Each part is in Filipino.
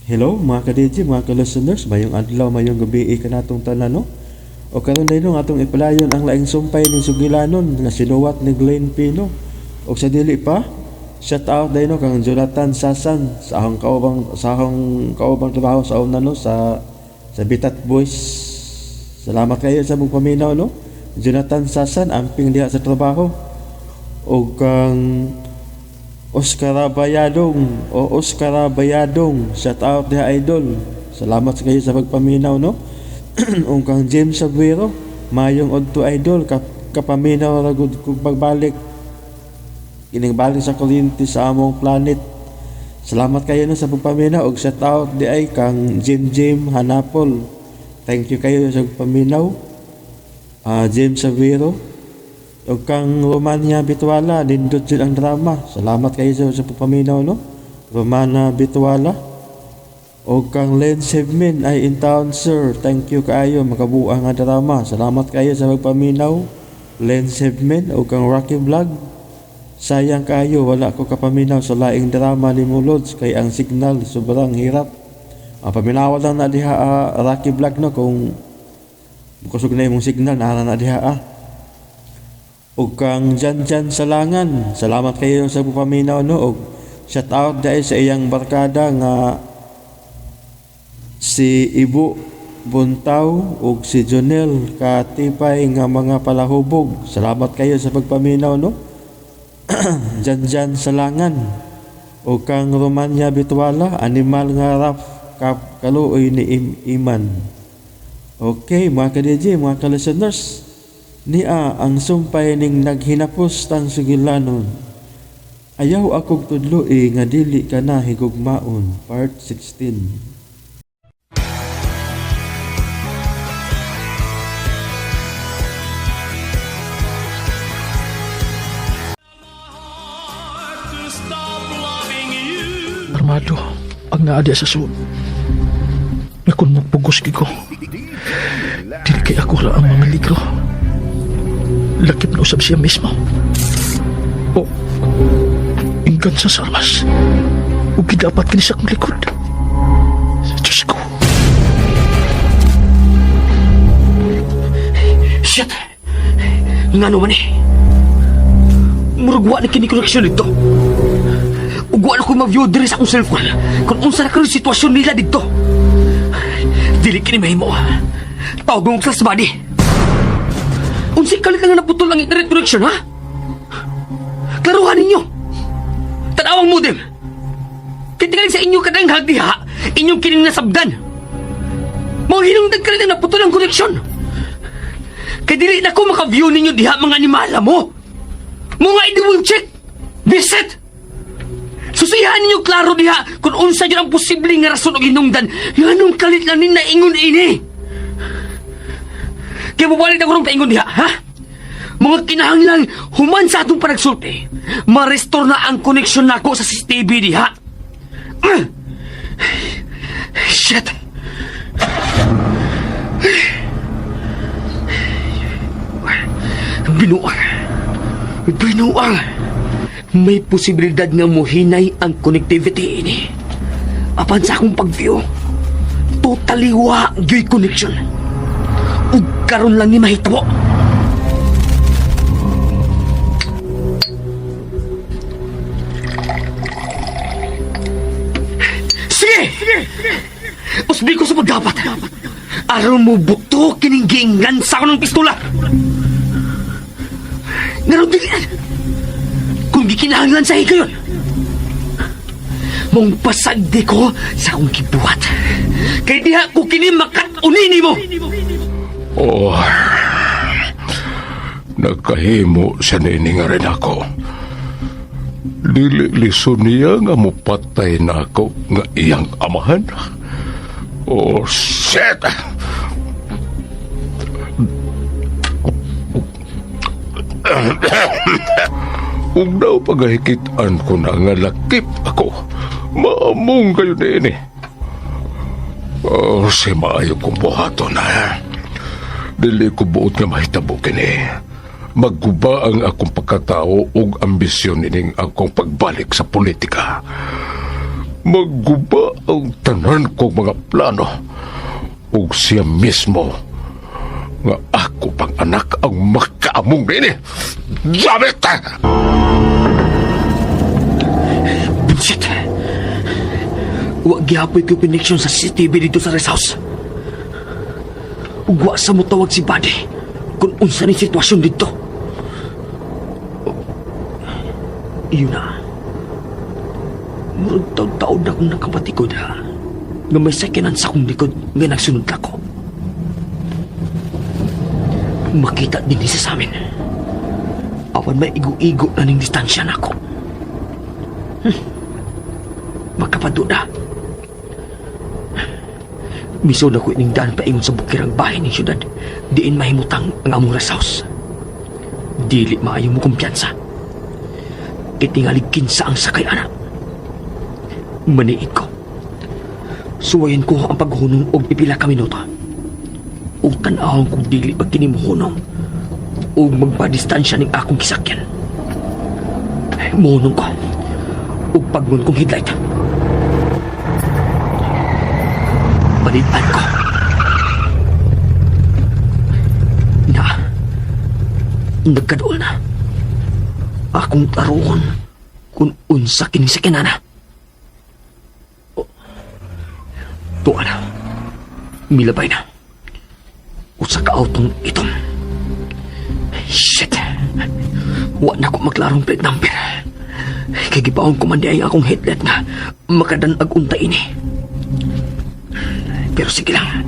Hello mga ka-DJ, mga ka-listeners, mayong adlaw, mayong gabi ka natong tanan no? O karon dahil atong ipalayon ang laing sumpay ni Sugilanon nga sinuwat ni Glenn Pino. O sa dili pa, shout out dahil kang Jonathan Sasan sa akong kaubang trabaho sa una no, sa Bitat Boys. Salamat kayo sa mong paminaw no. Jonathan Sasan, amping diha sa trabaho. O kang Oscar Bayadong, shout out diha idol. Salamat sa kayo sa pagpaminaw no. Ung kang James Sabuero, mayong odto idol kapaminaw ra gud kung pagbalik kining balik sa kuryente sa among planet. Salamat kayo no sa pagpaminaw og shout out di ay kang Jim Hanapol. Thank you kayo sa pagpaminaw. James Sabuero og kang Romania Bituala, nindot jud ang drama. Salamat kayo sa pagpaminaw no. Romana Bituala. O kang Len Sevmin ay in town sir. Thank you kaayo, makabuang nga drama. Salamat kayo sa pagpaminaw Len Sevmin. O kang Rocky Vlog, sayang kayo wala ko kapaminaw sa laing drama ni Mulods kay ang signal sobrang hirap. Paminawa lang na diha Rocky Vlog no kung kusog na imong signal na diha O kang Jan Salangan, salamat kayo sa pagpaminaw no. O shout out dahil sa iyang barkada nga si Ibu Buntaw ug si Jonel katipay nga mga palahubog. Salamat kayo sa pagpaminaw no. Jan Salangan o kang Romania Bituala, animal nga rap kaluoy ni Iman. Okay mga ka-DJ, mga ka-listeners, niya ang sumpay ning naghinapos tang Sugilanon. Ayaw akong tudloi nga dili ka na higugmaon, part 16. Armado ang naadya sa suod nga kung magpugos ko dili kay ako ra ang mamaligro, lakip na usab siya mismo o inggan sa sarmas o gidapat kini sa akong likod. Diyos ko, shit, nga naman murugwa na kini koneksyon dito. Ugwa na ko ma-view diri sa akong cellphone kung unsa na karon sitwasyon nila dito. Dili kini mahimo. Tawag mo sa body. Unsay kalit nga naputol ang internet connection, ha? Klaruhan ninyo. Tanawang modem. Kitigaling sa inyo kadang hagdiha, inyong kining nasabdan. Mga hinungdag kalit ang naputol ang connection. Kaya dili na ko maka-view ninyo diha mga animala mo. Mga i-will check. Visit. Susiyahan ninyo klaro diha kung unsa yun ang posibleng nga rason o ginungdan. Yanong kalit lang nin na ingon ini. Kaya mabalik na ko nung taingon diha, ha? Mga kinahanglan human sa atong panagsulti, ma-restore na ang koneksyon nako sa CCTV diha. Shit. Binuang. May posibilidad nga muhinay ang connectivity ini. Apan sa akong pag-view, totally wa gyud connection. Ug karon lang ni mahitabo. Sige! Usbi ko sa pagdapat. Aron mo buto kining giinggan sa akong pistola. Ngaron dili kung gikinahanglan sa higayon. Mong pasagdi ko sa akong gibuhat. Kay diha ko kini makat-unini mo. Oh, nagkahimo siya nini nga rin ako. Dili lison niya nga mupatay na ako nga iyang amahan. Oh, shit! Kung daw pagahikitaan ko na nga lakip ako, maamong kayo nini. Oh, si maayo kong buhato na. Dili ko buot nga mahitabo kini. Magguba ang akong pagkatao ug ambisyon ining akong pagbalik sa politika. Magguba ang tanan kong mga plano ug siya mismo nga ako pang anak ang makaamong din eh. Sabit! Bullshit! Wa gihapoy ko connection sa CCTV dito sa rest house. Ug wa sa mo tawag si Buddy kung unsa ni sitwasyon dito. Iyon na. Murag taon-taon na akong nakapatikod ha. Nga may sakinan sa akong likod nga nagsunod ako. Makita din isa sa amin. Awan may igo-igo na ning distansya na ako. Makapaduda. Misod ako ining daan paingon sa bukirang bahay ng syudad. Diin mahimutang ang among rest house. Dili maayo mo kumpiyansa. Itingalig kinsa ang sakay anak. Maniid ko. Suwayan ko ang paghunong og pipila ka minuto. Ug tan-awon kong dili pag kinimuhunong ug magpadistansya ning akong kisakyan. Muhunong ko ug pagmun kong headlight. Balitan ko. Nagkadool na. Akong taruon kung unsa kini sa kinana. Tuwa na. Milabay na. Usa ka autong itom. Shit. Wa na ko maglarong plate number. Kay gipaon ko man di ay akong headlight nga makadanag unta ini. Pero sige lang.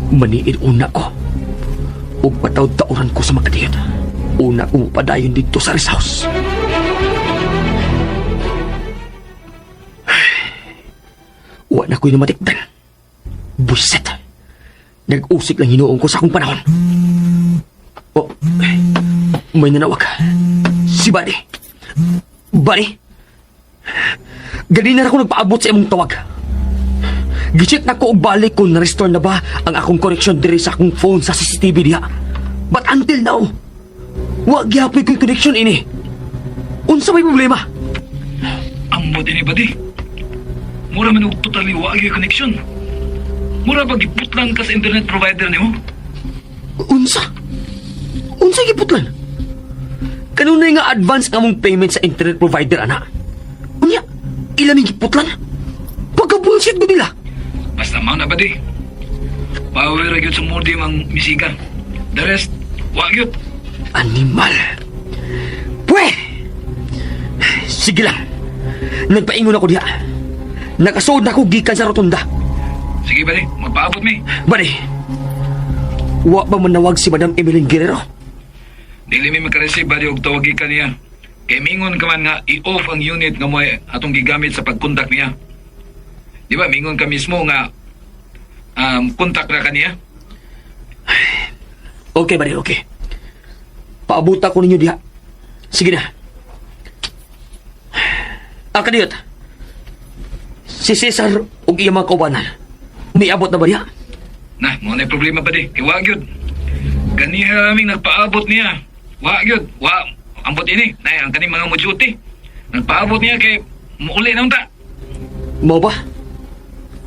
Maniid una ko. Ug pataw-tauran ko sa makadiyot. Una kong padayon dito sa rest house. Wa na ko'y namatikdan. Buset. Nag-usik lang hinuong ko sa akong panahon. Oh, may nanawag. Si Buddy. Buddy? Ganina na ako nagpaabot sa imong tawag. Gicheck na ko og balik kung na-restore na ba ang akong connection diri sa akong phone sa CCTV diha. But until now, wa gyapon ko'y connection ini. Unsa may problema? Ambo din ba di? Mura man og totally wa gyud connection. Mura ba giputlan ka sa internet provider nimo? Unsa? Unsa giputlan? Kanunay nga advance nga mong payment sa internet provider ana. Unya, ilan giputlan? Pagka-bullshit mo nila. Basta mao na ba di? Power ra gyud sa modem ang misigan. The rest, wa gyud. Animal. Pwe! Sige lang. Nagpaingon ako diha. Nakasuod na ako gikan sa rotunda. Sige ba di? Magpaabot mi. Bari, wa ba manawag si Madam Emeline Guerrero? Dili mi makareceive ba di og tawagi ka niya. Kay mingon ka man nga i-off ang unit nga mo atong gigamit sa pagkontak niya. Di ba mingon ka mismo nga kontak na kaniya? Okay, Bari, okay. Paabuta ko ninyo diha. Sige na. Kadiyot. Si Cesar ug iyang mga kaubanan. Umiabot na ba diha? Nah, mo na problema ba di? Kay wa gyud. Ganiha aming nagpaabot niya. Wa gyud. Wa ambot ini. Nay ang kaning mga moduty. Nagpaabot niya kay muuli na unta. Mao ba?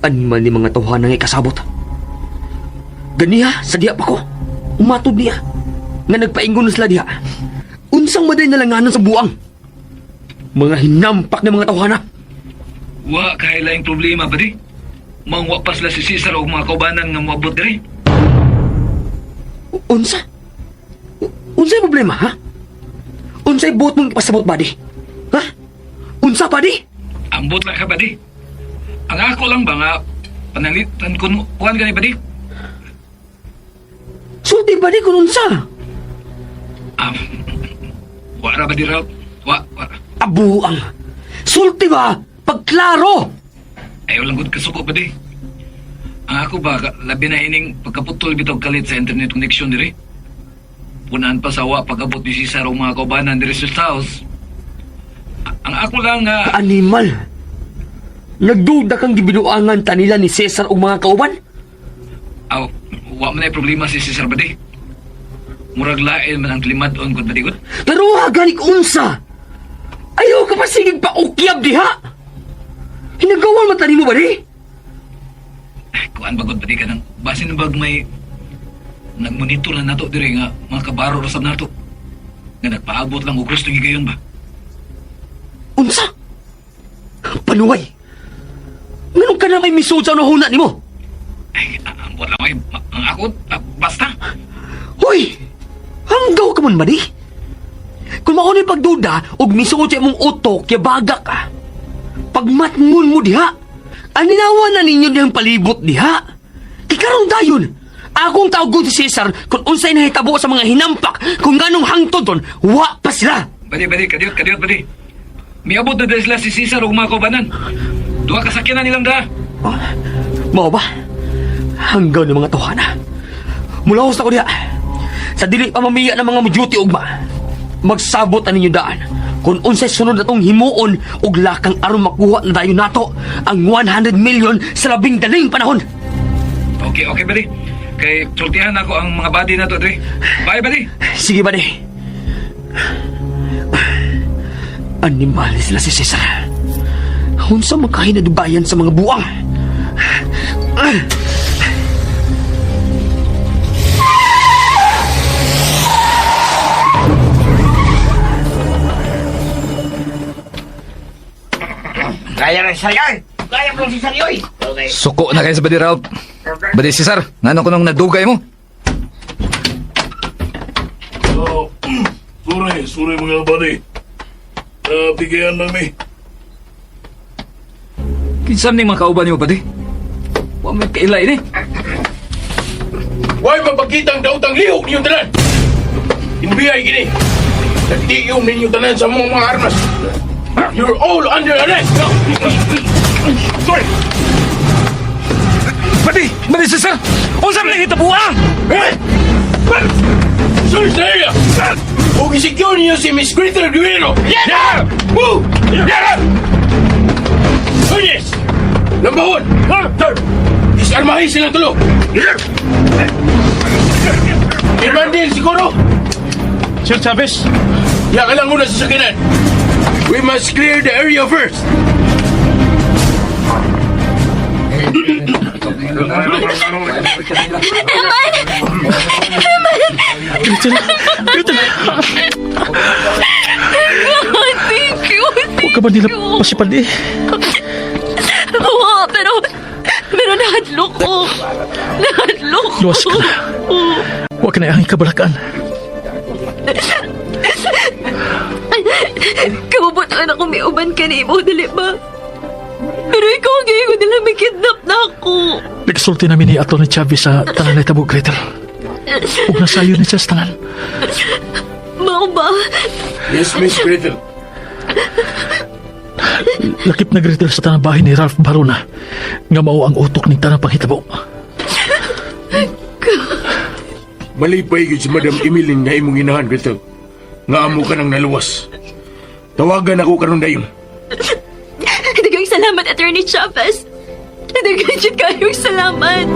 Animal ni mga tawhan nga ikasabot. Ganiha, sa diha pa ko. Umatod niya. Nga nagpaingon sila diha. Unsang maday nalanganan sa buang. Mga hinampak na mga tawhana. Wa kahit laing problema ba di? Mangwa pa sila si Cesar o mga kaubanan nga moabot diri. Unsa? Unsa'y problema, ha? Unsa'y buot mong ipasabot, Buddy? Ha? Unsa, Buddy? Ambot lang ka ba di? Ang ako lang ba nga panalitan kung kuhan ka ni ba di? Sulti, Buddy, kung unsa? Wala ba di raw? Wa. Abuang! Sulti ba? Pagklaro! Ayaw lang gud kasuko ba di? Ang ako ba, labi na ining pagkaputol bitaw kalit sa internet connection diri. Punan pa sa wa pagabot ni Cesar o mga kaubanan diri sa house. Ang ako lang nga... Animal! Nagduda kang gibinuangan tanila ni Cesar o mga kauban? Wa man ay problema si Cesar ba di? Murag lain man ang limadon gud ba di gud? Pero ganik unsa! Ayaw ka pa sigig pa ukyab diha! Hinagawan matani mo ba di? Kuan bagod pa di ka nang basin bag may nagmonitor lang nato dire nga mga kabaro rasab nato. Nga nagpaabot lang og gusto gigayon ba? Unsa? Panuway. Nganong ka na may misud sa nahuna ni mo? Ay, ambot lang ay ang ako basta. Hoy! Hanggaw ka man ba di? Kung mao ni pagduda og misuot sa imong utok ya baga ka. Pagmatngon mo diha. Aninawa na ninyo diyang palibot diha. Kikarong dayon. Akong tawag si Cesar kung unsay nahitabo sa mga hinampak kung ganong hangtod don, wa pa sila. Badi, kadiot, badi. Miabot na dahil sila si Cesar o mga kaubanan. Duha kasakyanan nilang da. Mao ba? Hanggaw ng mga tuhana. Mulahos ako diha. Sa dili pamamiya ng mga mudyuti ugma. Magsabot na ninyo daan. Kung unsay sunod na tong himuon ug lakang aron makuha na dayon nato ang 100 million sa labing daling panahon. Okay, badi. Kay sultihan ako ang mga body na to, Dre. Bye, badi. Sige ba di? Animal sila si Cesar. Unsa makahinadubayan sa mga buwang? Kaya na si Saryoy! Kaya mo si Saryoy! Okay. Suko na kayo sa Badi Ralph. Badi Cesar, ngano ko nung nadugay mo? Sorry mga buddy. Bigyan lang may. Kinsan ni mga kauban niyo, Badi? Huwag may kailay ni. Huwag mapagkitang dautang lihok niyong tanan. Inbiyay gini. Nagtiyong ninyong tanan sa mga armas. You're all under arrest. Sorry. Badi Cesar! Unsa man hitabuang? Sorry, sir. Huwag isecure niyo si Miss Gretel Guerrero. Yeah! Move! Yeah! Oh, yes! Number one! Third! Isarmahin silang tulo! Irmandil, siguro! Sir Chavez! Yan ka lang muna sa sakinan. We must clear the area first. Thank you. Huwag ka ba nila pasipandi? Oo, pero nahadlok ko. Luwas ka na. Huwag ka na ang kabalakan. Kabubutan ako may uban ka ni mo, dali ba? Pero ikaw ang gayon ko nila may kidnap na ako. Nagsulti namin ni Atty. Chavez sa tanan na tabog, Gretel. Huwag nasayo na siya sa tanan. Mao ba? Yes, Miss Gretel. Lakip na Gretel sa tanang bahay ni Ralph Barona nga mao ang utok ng tanang panghitabo. Malipay yun si Madam Emilyn nga imong inahan, Gretel. Nga amo ka nang naluwas. Tawagan ako karon dayon. Dagang salamat, Attorney Chavez. Dagang dyan kayong salamat.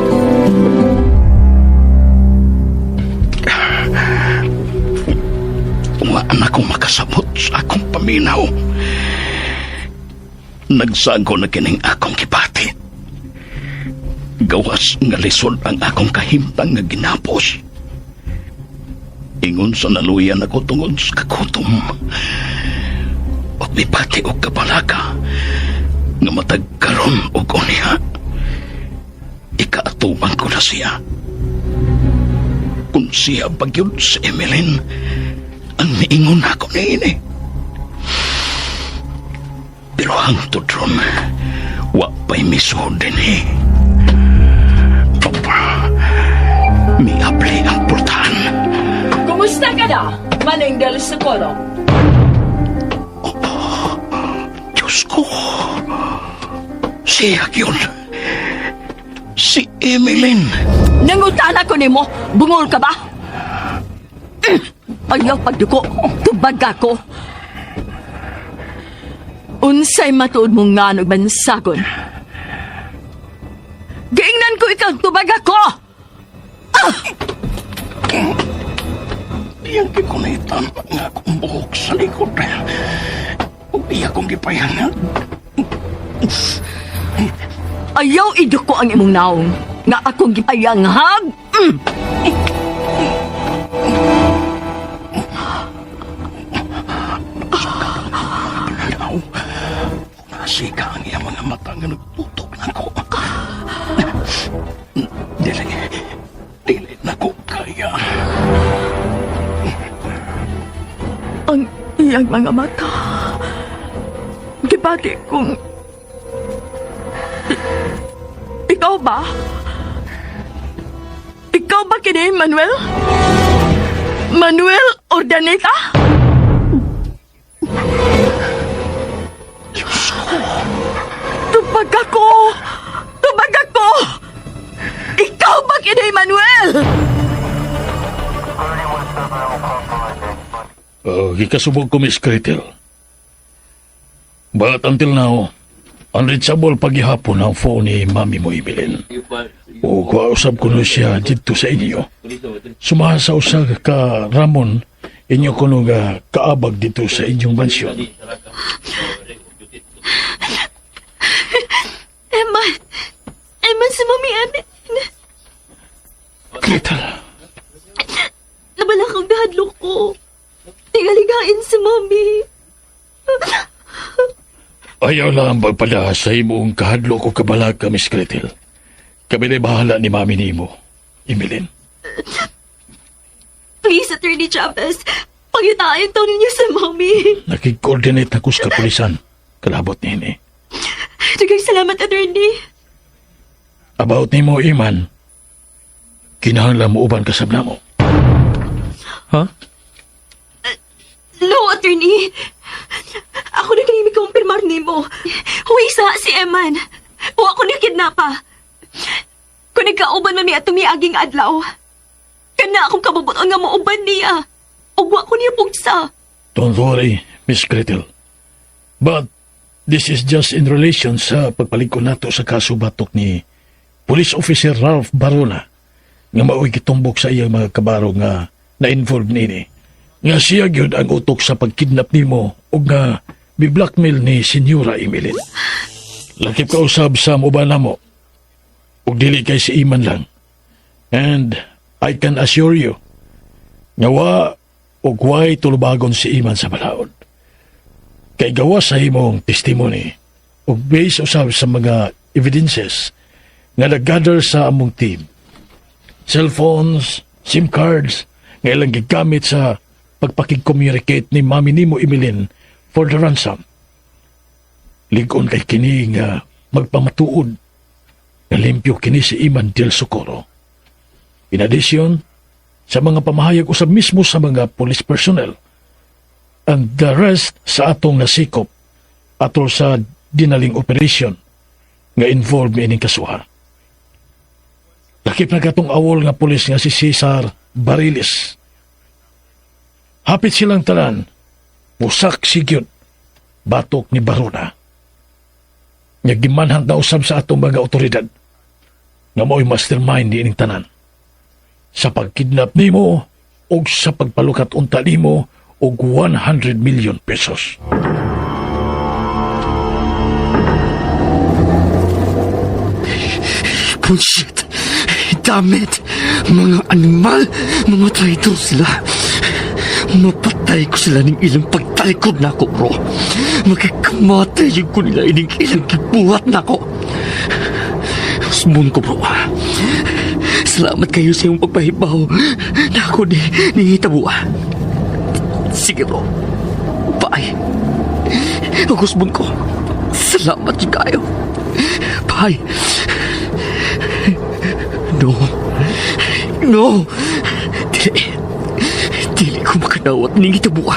Umaan akong makasabot sa akong paminaw. Nagsago na kining akong kipati. Gawas nga lisod ang akong kahimtang nga ginapos. Ingon sa naluyan ako tungod sa kakutom. O mipati o kabalaga nga matagkaron o unya. Ikaatuman ko na siya. Kung siya bagyod si Emeline, ang niingon ako ni ini. Pero hangtod ron, wa pa'y misod din eh. Miapli ang pultahan. Kumusta ka na, Manang Del Socorro? Diyos ko, siya yun. Si Emeline. Nangutan ako ni mo, bungol ka ba? Ayaw pagduko, tubag ako. Unsay matuod mong nga nagbansagon. Gaingnan ko ikaw, tubag ako! Iyang kikunitan nga akong buhok sa likod. Iya kong gipayangan. Ayaw idok ko ang imong naong nga akong gipayang hag. Nasika ang iyang mga mata nga nagtutok na ko. Dili na ko kaya. Ang iyang mga mata. Gibati kong... Ikaw ba? Ikaw ba kini, Manuel? Manuel Ordaneta? Tubag ako! Tubag ako! Ikaw ba kini, Manuel? Gikasubog ko, Miss Gretel. But until now, unreachable paghihapon ang phone ni Mami mo, Evelyn. O kausap ko na siya dito sa inyo. Sumaha sa usa ka Ramon, inyo ko nga kaabag dito sa inyong mansyon. Eman si Mami Evelyn. Gretel, Nabala kong dahadlok ko. Tingaligain si Mami. ayaw lang pagpala sa imong kahadlo ko kabalag ka, Miss Gretel. Kami na bahala ni Mami nimo, Evelyn. Please, Attorney Chavez. Pagitain to ninyo sa Mami. Nakig-coordinate na ko sa kapulisan. Kalabot ni ini. Dagang salamat, Attorney. About nimo, Iman, kinahanglan mo uban kasabna mo. Ha? No, Attorney. Ako na kanimi kumpirmar nimo. Huwisa si Eman. O ako na kidnapa. Kung nagkauban man niya tumiaging adlaw, kana akong kabubuton nga mauban niya. O wa ko niya pugsa. Don't worry, Miss Gretel. But this is just in relation sa pagpaliko nato sa kaso batok ni Police Officer Ralph Barona nga mao'y gitumbok sa iyang mga kabaro nga na-involved nini. Nga siya gyud ang utok sa pagkidnap nimo o nga bi-blackmail ni Senyora Emeline. Lakip ka usab sa mubana mo ug dili kay si Iman lang. And I can assure you nga wa ug way tulubagon si Iman sa balaod. Kay gawa sa imong testimony ug based usab sa mga evidences nga nag-gather sa among team. Cellphones, SIM cards, nga ilang gigamit sa pagpakig-communicate ni Mami nimo Emeline for the ransom. Ligon kay kini nga magpamatuod nga limpyo kini si Iman del Socorro. In addition, sa mga pamahayag usab mismo sa mga police personnel and the rest sa atong nasikop atol sa dinaling operation nga involved mi ining kasuhan. Lakip na katong awol nga pulis nga si Cesar Bariles. Hapit silang tanan, musak sigyod, batok ni Barona. Nga gimanhang na usab sa atong mga otoridad nga mao'y mastermind ni ining tanan. Sa pagkidnap nimo o sa pagpalukat unta nimo og 100 million pesos. Bullshit! Damn it! Mga animal! Mga traitor sila! Mapatay ko sila ng ilang pagtalikod na ako, bro. Magkakamatay yung ko nila ining ilang kibuhat na ako. Usbon ko, bro. Salamat kayo sa iyong pagpahibaw na ako ni Hitabo. Sige, bro. Bye. Usbon ko. Salamat yung kayo. Bye. No. No. Dili ko makadawat ni Hitabo.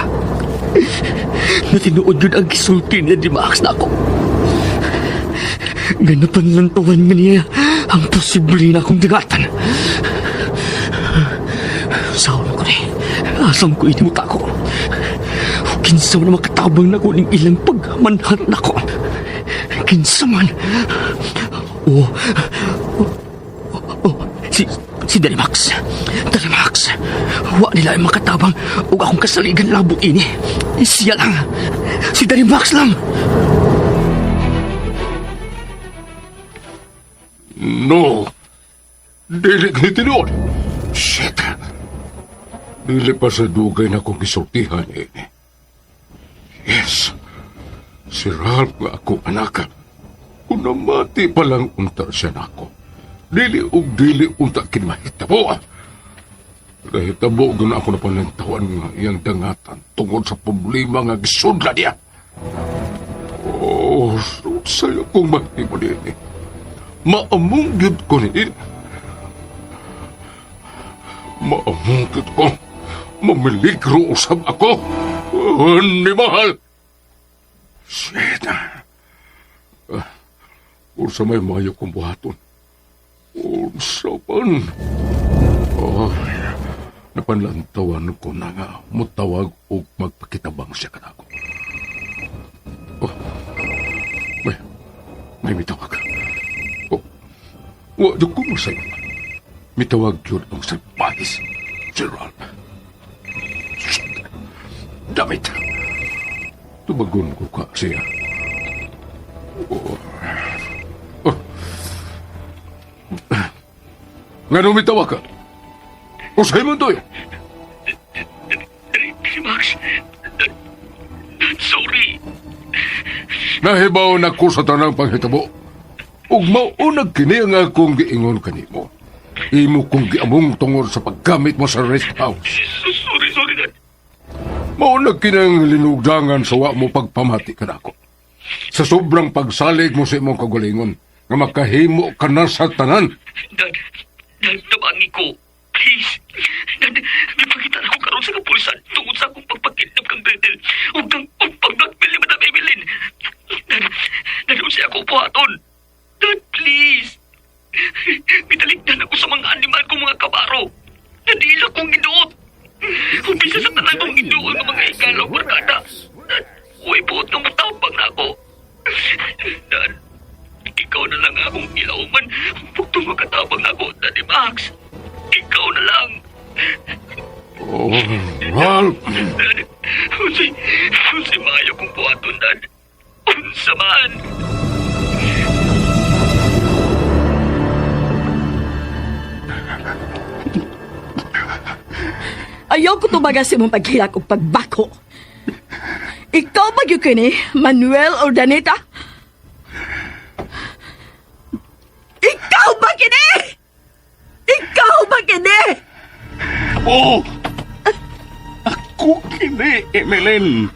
Natinuod yun ang gisulti niya di Max na ako. Ganapan lang tawan nga niya ang posible na akong dagatan. Saan ko ni? Asam ko inimuta ko. Kinsa man makatabang na ko ng ilang pagmanhan na ko. Kinsa man. Si Darimax. Darimax. Wa nila ay makatabang o akong kasaligan labo ini. Siya lang. Si Darimax lang. No. Dili ni tinuod. Shit. Dili pa sa dugay na kong gisultihan ini. Yes. Si Ralph nga akong anak. Kung namati pa lang unta siya nako. Dili unta kinmahitabo. Nahitabo gana ako na palantawan nga iyang dangatan tungod sa problema nga gisudla niya. Oh, sa'yo kong mahimo din. Maamong yun ko ni Maamong yun ko. Mamiligro usab ako. Ni mahal. Shit. Ursa may mayo kong buhaton. Ursa pan. Oh, napanlantawan ko na nga mutawag o magpakitabang siya kanako. Oh, may mitawag. Oh, wala ko masaya. Mitawag yun ang salpahis. Si Ralph. Damit. Tumagon ko ka siya. Oh. Oh. Nga nung mitawag ka? Usay mo ito eh. Max, sorry. Nahibaw na ko sa tanang panghitabo. Ug maunag kini ang akong giingon kanimo. Imo kong giamong tungod sa paggamit mo sa rest house. Sorry, Dad. Maunag kinang linugdangan sa wa mo pagpamati ka nako. Sa sobrang pagsalig mo sa imong kagalingon, nga makahimo ka na sa tanan. Dad, tabangi ko. Please. Dad, ipakita na ako karon sa kapulisan tungod sa akong pagpakidnap kang Gretel. Huwag kang pag-blackmail ni Madam Evelyn. Dad, siya ako buhaton. Dad, please. Pitaligdan ako sa mga animal kong mga kabaro. Nadila kong ginuot. Umpisa sa tanan kong ginuot ng mga ikalaw barkada. Dad, uy buot ng matapang na ako. Dad, ikaw na lang akong ilauman. Huwag itong magkatabang ako, Daddy Max. Ikaw na lang. Oh, Ralph. Dad, unsay maayo kong buhaton, Dad. Unsa man. Ayaw ko tumaga sa mong paghilak o pagbako. Ikaw ba yun kini, Manuel Ordaneta? Ikaw ba kini? Ikaw ba kini? Oh! Ako kini, Emeline.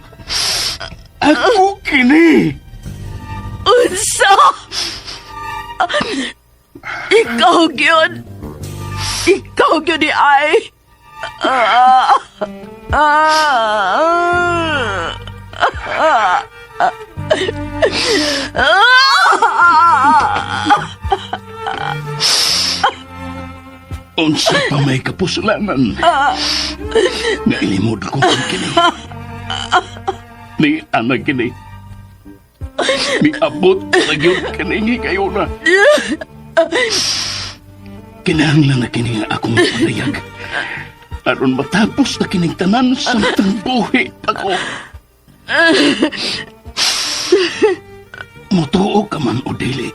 Ako kini. Unsa? Ikaw yun. Ikaw yun ni ay. Unsa pa may kapusalanan nga ilimod ko kini. Ni anak kini. Ni abot nagyod kini kayo na. Kinahanglan na kini nga akong panayag. Aron matapos na kining tanan samtang buhi ako. Motuo ka man o dili.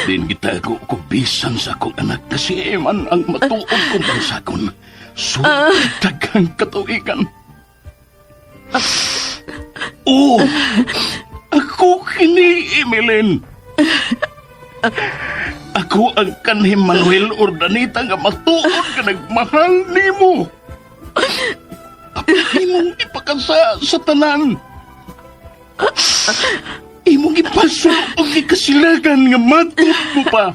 Din gitago ko bisan sa akong anak kasi eman ang matuod kong bansakon. So, daghang katuigan. Oh! Ako kini, Emeline. Ako ang kanhim Manuel Ordaneta nga matuod ka nagmahal nimo. Imong ipakasa sa tanan. Imong ipaso o kasilagan nga matod mo pa.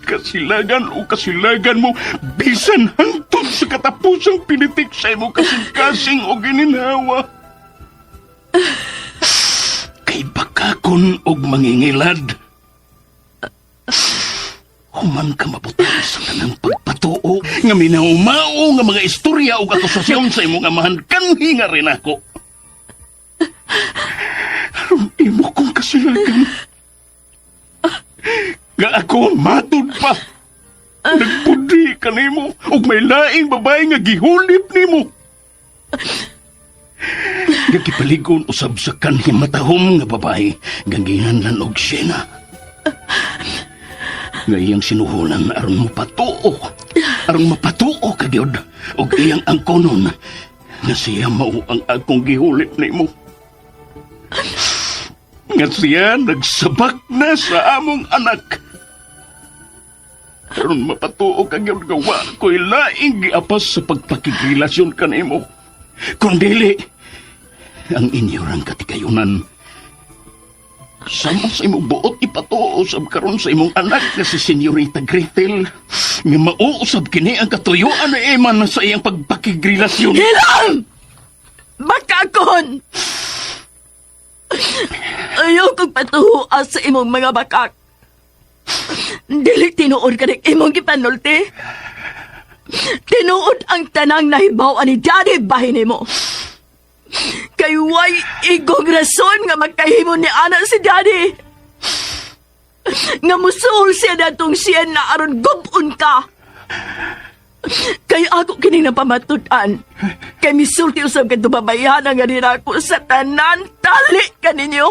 Kasilagan o kasilagan mo bisan hangtod sa katapusang pinitik sa imo kasing-kasing o gininhawa. Kay bakakon og mangingilad. Human ka mabuti sa kanang pagpatuo nga minaumao nga mga istorya o akusasyon sa imong amahan kanhi nga rin ako. Aron imo kong kasilagan. Nga ako matod pa. Nagpudi ka nimo o may laing babae nga gihulip nimo. Nga kipaligon usab sa kanhi matahom nga babae nga ginganlan og Siena. nga iyang sinuhulan aron mapatuo kagyod og iyang angkonon nga siya mao ang akong gihulit nimo. Nga siya nagsabak na sa among anak. Aron mapatuo kagyod nga wa ko'y laing giapas sa pagpakikilasyon kanimo. Kundili ang inyong katigayunan. Sama sa imong buot ipatuo usab karon sa imong anak nga si Senyorita Gretel nga mauusab kini ang katuyuan na Eman sa iyang pagpakigrelasyon. Hilam! Bakakon! Ayaw kong patuhuan sa imong mga bakak. Dili tinuod ka ng imong gipanulti. Tinuod ang tanang nahibawan ni Daddy bahin mo. Kay way igong rason nga magkahimo ni anak si Daddy. Nga musuol siya datong siya na aron gubon ka. Kay ako kining napamatudan. Kay misulti usab ka tubabayan nga nila ako sa tanan tali ka ninyo.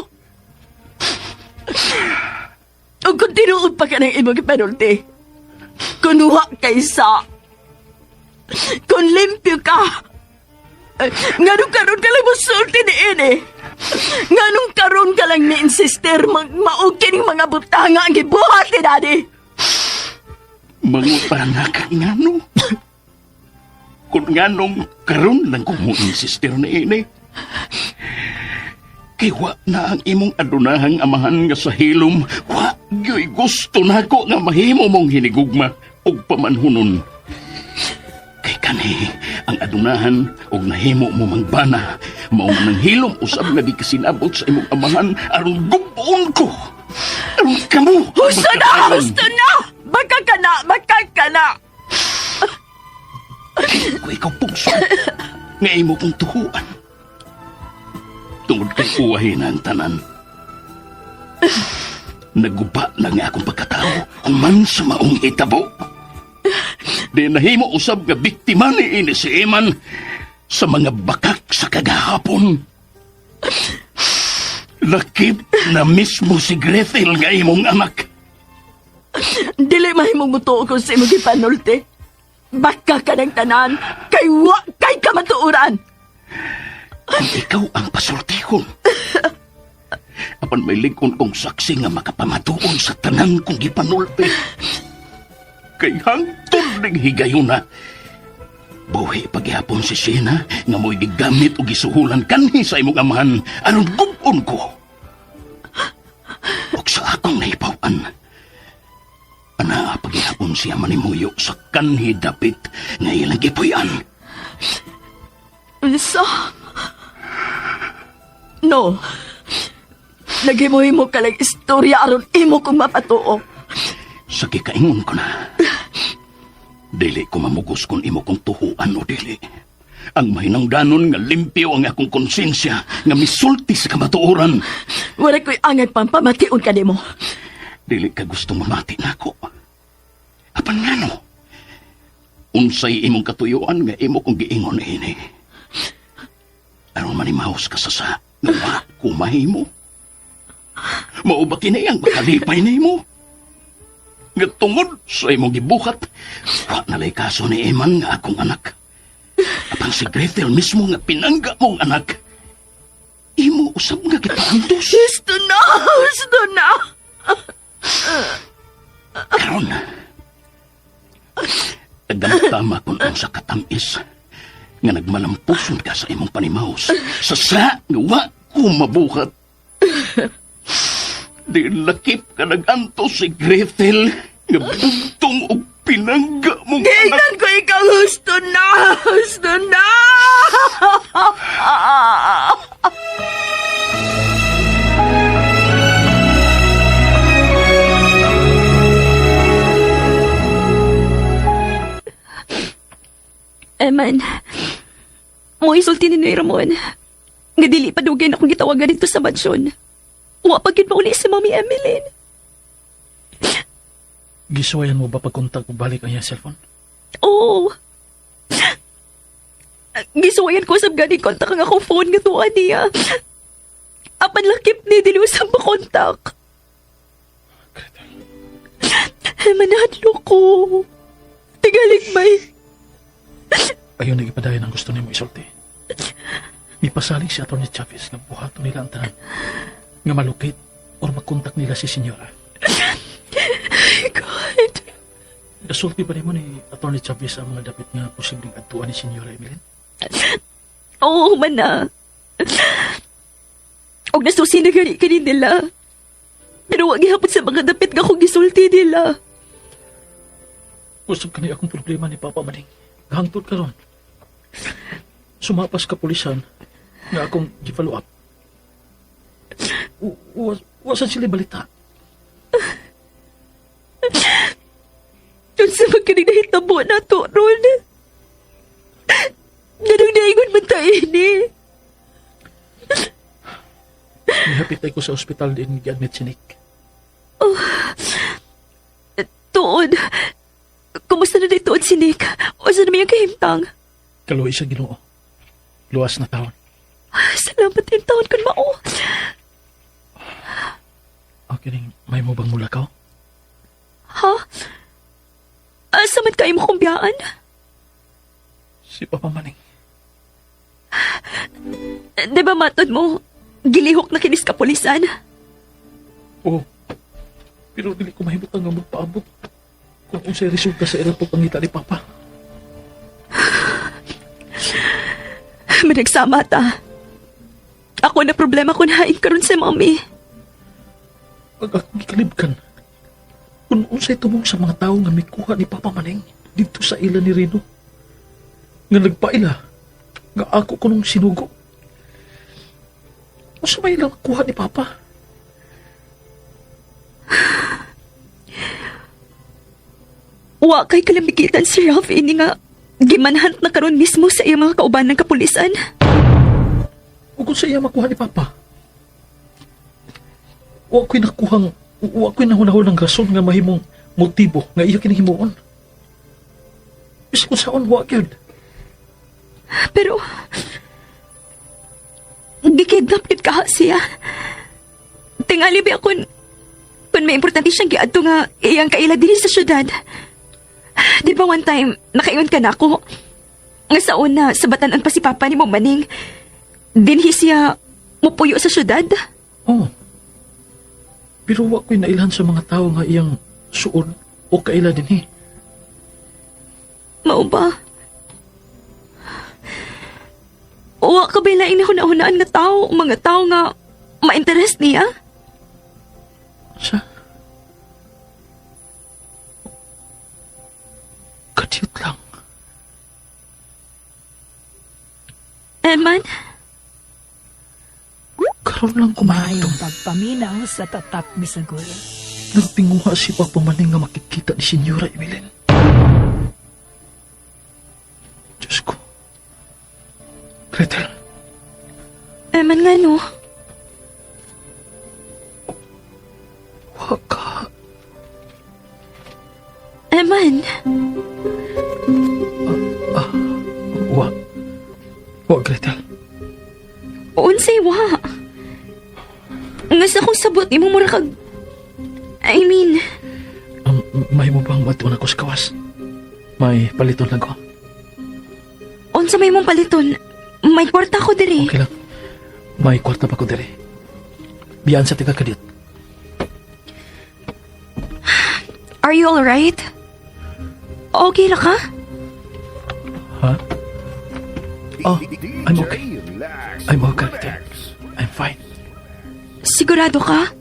O kung tinuod pa ka ng imong ipanulti, kunuha kaysa, kung limpyo ka, nganong karon ka lang musulti ni Ine, nganong karon ka lang ni insister maog kining mga butanga ang gibuhat ni Daddy. Mangutana ka ngano? Kung nganong karon lang ko mo insister na ini. Kay wa na ang imong adunahang amahan nga sa hilom, wa gyoy gusto nako nga mahimo mong hinigugma og pamanhunon. Kay kani ang adunahan og nahimo mo mangbana, mao man ang hilom usab nga gikasinabot sa imong amahan aron gubon ko. Aron kamo. Husto na! Husto na! Baka ka na! Ko ikaw pungso nga imo kong tuhuan. Tungod kay uwahin ang tanan. Naguba na nga akong pagkatao kung man sa maong hitabo. Di nahimo usab nga biktima ni ini si Eman sa mga bakak sa kagahapon. Lakip na mismo si Gretel nga imong anak. Dili mahimong mutuo ko sa imong gipanulti. Baka ka ng tanan, kay wa kay kamatuuran. Kung ikaw ang pasultihon. Apan may ligon kong saksi nga makapamatuon sa tanan kong gipanulti. Kay hangtod ng higayon na. Buhi paghihapon si Sina nga mo'y gigamit o gisuhulan kanhi sa imong amahan aron gubon ko. O sa akong naipawan. Ana paghihapon siya manimuyo sa kanhi dapit nga ilang gipuyan. Unsa? No. Naghimuhimo ka lang istorya aron imo kong mapatuo. Sa kikaingon ko na. Dili ko mamugos kung imo kong tuhuan o dili. Ang mahinangdanon nga limpyo ang akong konsensya nga misulti sa kamatuoran. Wala ko'y angay pang pamation ka nimo. Dili ka gusto mamati na ako. Apan nga no? Unsay imong katuyuan nga imo kong giingon ini. Aron manimahos ka sa nga kumahimo. Mao ba kinayang makalipay na imo? Nga tungod sa imong gibuhat, wa nalay kaso ni Eman nga akong anak. Apan si Gretel mismo nga pinangga mong anak. Imo usab nga gipaantos. Gusto na! Karon, tagamtama kung ang sa katamis nga nagmalampuson ka sa imong panimahos sa nga wa ko mabuhat. Di lakip ka naganto si Gretel nga bugtong o pinangga mong anak. Tingnan ko ikaw gusto na! Gusto na! Eman, mo isulti ni Ramon. Nga dili pa dugay akong gitawagan dito sa mansyon. Wa pagid pa uli si Mami Emeline. Gisuwayan mo ba pagkontak o balik ang iyang cellphone? Oo. Gisuwayan ko sa gani kontak ang akong phone nga tuwa niya. Apan lakip ni dili usab makontak. Manadlo ko. Tigalig may. Ayaw nagipadayon ang gusto niyo mo isulti. Ipasalig si Atty. Chavez nga buhato nila ang tanan. Nga malukit or makontak nila si Senyora. God. Nasulti ba mo ni Atty. Chavez ang mga dapit nga posibleng atuan ni Senyora Evelyn? Oo man na. Og nasusi na gani ka nila. Pero wag ihapon sa mga dapit nga kung gisulti nila. Usap ka na akong problema ni Papa Maning. Hangtod ka ron. Sumapas ka pulisan nga akong gi-follow up. Wasan sila balita. Yun sa magkinig na hitabo na to, Ron. Ganang naingon man tayo ni. Nihapit ko sa ospital din gi-admit si Nick. Tuod. Kumusta na dito si Nick? O saan naman yung kahimtang? Kaluwi siya Ginoo. Luwas na taon. Salamat yung taon kun mao. Okay ning may mo bang mulakaw? Ha? Asa man kayo mo kumbiyaan? Si Papa Maning. Di ba matod mo, gilihok na kinis kapulisan? Oo. Pero dili ko mahimutang nga magpaabot. Kung unsay resulta sa irang pagpangita ni Papa. Managsama ta. Ako na problema kung hain karon sa mami. Pag akong gikalibkan, kung unsay tumong sa mga tao nga may kuha ni Papa Maning dito sa ila ni Rino. Nga nagpaila, nga ako kunong sinugo. O sa may ilang kuha ni Papa? Wa kay kalamigitan si Ralph ini nga gimanhant na karon mismo sa iyang mga kauban ng kapulisan. O kung sa iya makuha ni Papa? O ako'y nahunahon ng rason nga mahimong motibo nga iya kinihimuon. Bisa kung saan wa gyud. Pero gikidnap gid ka siya. Tingali ba kung may importante siyang giadto nga iyang kaila diri sa syudad. Di ba one time, nakaingon ka na ako? Nga sa una, sa batanan pa si Papa ni mo Maning. Dinhi siya mupuyo sa syudad? Oo. Pero wa ko'y nailhan sa mga tao nga iyang suod o kaila din eh. Mao ba? Wa ka ba laing nahuna-hunaan nga tao, mga tao nga ma-interest niya? Sa? Kadiyot lang. Eman? Karoon lang kumahatong. Pagpaminaw sa tatak bisagol. Nagtinguha si Papa Maning nga makikita ni Senyora Evelyn. Diyos ko. Gretel. Eman nga no? Waka. Eman? Wa, Gretel. Unsay wa? Nga sa kong sabot, imong mura kag... I mean... May mo bang matuon ako sa kawas? May paliton lang ko. Unsa may mong paliton? May kwarta ko diri. Okay lang. May kwarta pa ko diri. Biyan sa tiga kadit. Are you alright? Okay ra ka? Ha? Oh, I'm okay. I'm okay, Gretel. I'm fine. Sigurado ka?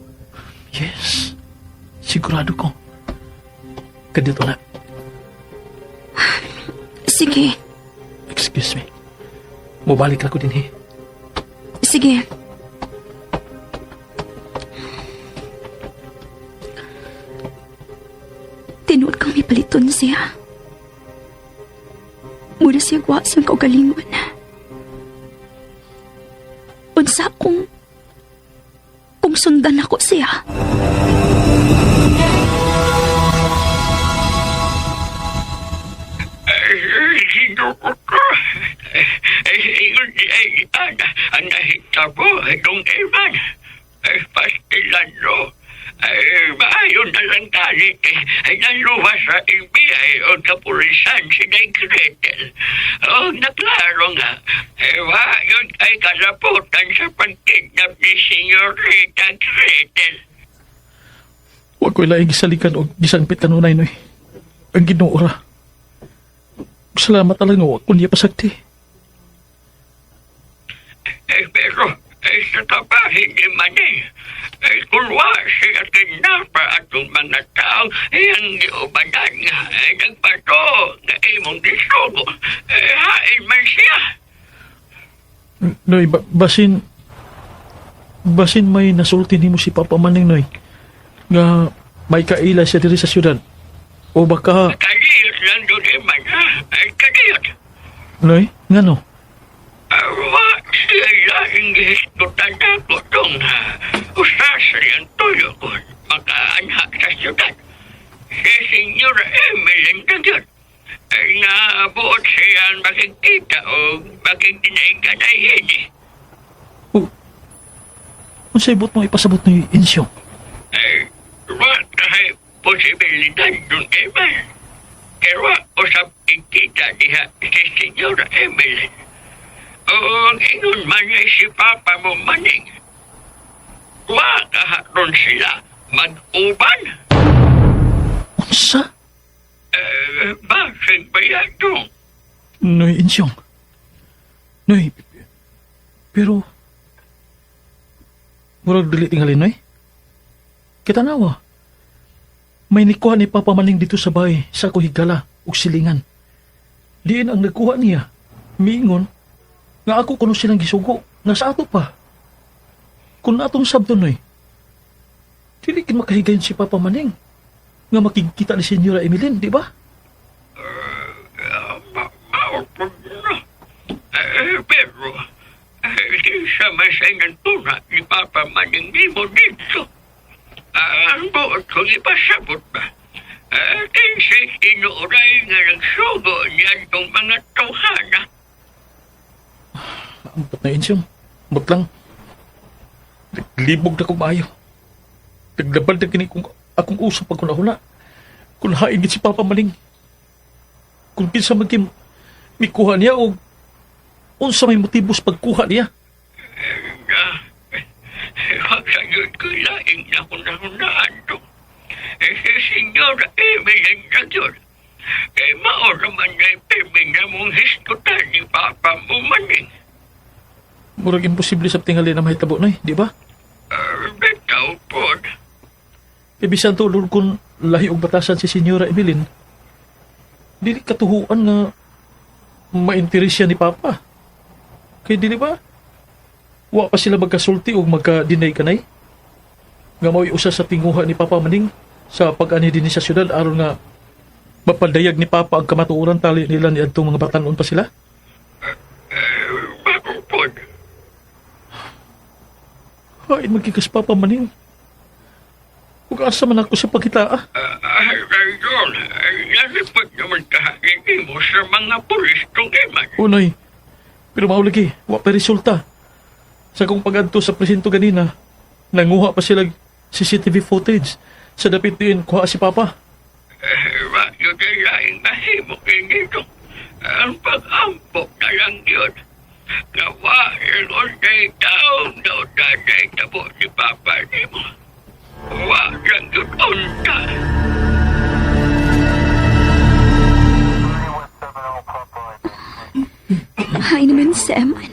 Yes. Sigurado ko. Kadito na. Sige. Excuse me. Mubalik ako din eh. Sige. Tinuod kang may paliton siya. Muna siya gwa siyang kaugalingon. Unsa kung sundan ako siya. Sinuko ko. Ang nahitabo, itong Evan. Pastilan no. Maayon na alang kalit ay naluwas sa FBI o kapulisan si Day Gretel. O naklaro nga, wa yun ay kalaputan sa pagkidnap ni Senyorita Gretel. Huwag ko'y laing gisalikan o gisangpit kanunay, noy. Ang ginuora. Salamat talaga nga, huwag ko niya pasagti. Pero, sa tapahin ni Manay, kung wa siya kinapa atong mga tao, ang giubanan nga, nagpato, na imong disugo, hain man siya. Noy, basin may nasulti ni mo si Papa Maneng, Noy. Nga may kaila siya diri sa syudad. O baka... Kadiyot lang doon man, kadiyot. Noy, nga no? Wa siya laing gihistutan ako itong usas niyang tuyo ko makaanak sa syudad. Si Senyora Emeline kadiyot. Ay nabuot siya makikita o makikinaiganayin eh. Kung sa ibot mo ipasabot ni Insyong. Wa kahit posibilidad doon Eman. Kaya wa usap ikita diha si Senyora Emeline. O ingon man ay si Papa mo maning. Wa kaharon sila mag-uban. Unsa? Bakit ba yan doon? Noy, Insyong. Noy, pero... Murag dili tingali, Noy. Kita nawa. May nikuha ni Papa Maning dito sa bahay sa kuhigala ug silingan. Diin ang nagkuha niya. Miingon nga ako kuno silang gisugo nga sa ato pa. Kung atong sabdo, Noy, dili kin makahigayon si Papa Maning nga makikita ni Senyora Emeline, di ba? Maupod na. Pero, di siya masaingan tuna ni Papa Maning mo dito. Ang buot kong ipasabot ba? Kinsi inuuray nga nagsugo niya itong mga tawhana. Ambot na, Insyong. Ambot lang. Naglibog na kong maayo. Naglabal na kini kung akong usap pag kunahuna. Kung haingit si Papa Maning. Kung pinsa magkim mikuha niya o unsa may motibos pagkuha niya. Sayod ko laing na kunahunaan to. Senyora Emeline na yun. Maura man na'y pirmi na mong histutan ni Papa mo maning. Murag imposible sa tingali na mahitabo, Noy, di ba? Bitaw po. Ibisan tulog kung lahi og batasan si Senyora Emeline. Dili katuhuan nga ma-interes siya ni Papa. Kaya dili ba? Wa pa sila magkasulti o magka-deny kanay. Nga mao'y usa sa tinguha ni Papa Maning sa pag-ani din sa syudad aron nga mapadayag ni Papa ang kamatuoran tali nila ni adtong mga batanon pa sila. Makupod. Hain magkikas Papa Maning. Kung asa man ako sa pagkita. Rayon, nalipad naman kahagin mo sa mga pulis tong iman. Unoy, pero maulagi, wa pa resulta. Sa kong pag-adto sa presinto ganina, nanguha pa sila CCTV footage sa dapit din kuha si Papa. Radyo kay laing mahimo kinito. Ang pag-ampok na lang yun. Nawa, yung day taong daw daday tabo ni Papa ni mo. Wa lang yun unta. Hay naman si Eman.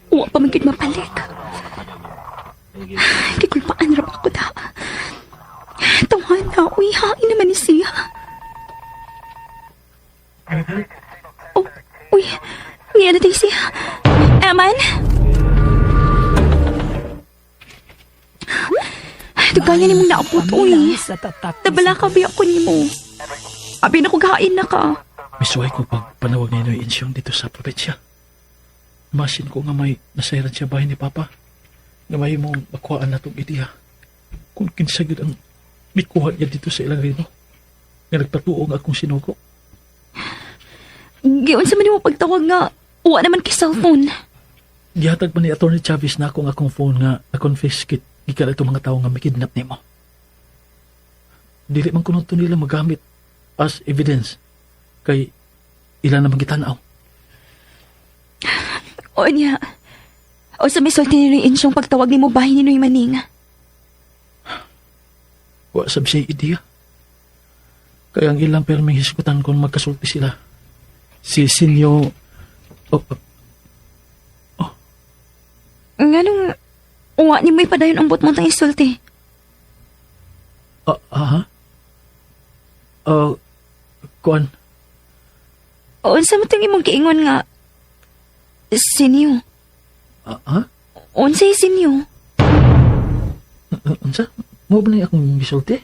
Wa pa magiging mapalik. Di ko paan rap ako da. Tawahan na, uy, hain naman ni siya. Oh, uy, ngayon natin siya. Eman? Dugaya ni mong naapot, uy. Sa tatak Tabala ka ba ako ni mo? Abi na kong hain na ka. Misuway ko pag panawag ni Noy Insyong dito sa probinsya. Masin ko nga may nasairan siya bahay ni Papa. Nga may mong makuhaan na itong ideya. Kung kinsagid ang mikuha niya dito sa ilang rino. Nga nagpatuong akong sinuko. Giyon sa man mo pagtawag nga, uwa naman kay cellphone. Gihatag pa ni Atty. Chavez na akong phone nga na-confiscate gikan itong mga tao nga may kidnap ni mo. dili man kuno to nila magamit as evidence kay ilan na magitanaw. O niya, o sa may sulti ni Insyong pagtawag ni mo bahay ni Noy Maning. Wa sab siya ideya. Kaya ang ilang perming hisgutan kung magkasulti sila. Si Sinyo... Nganong, uwa ni mo'y padayon ang bot mo tang isulti. Kuan, O unsa mo tang imong giingon nga, Sinyo. Unsay Sinyo? Unsa? Mo ba na akong gisulti?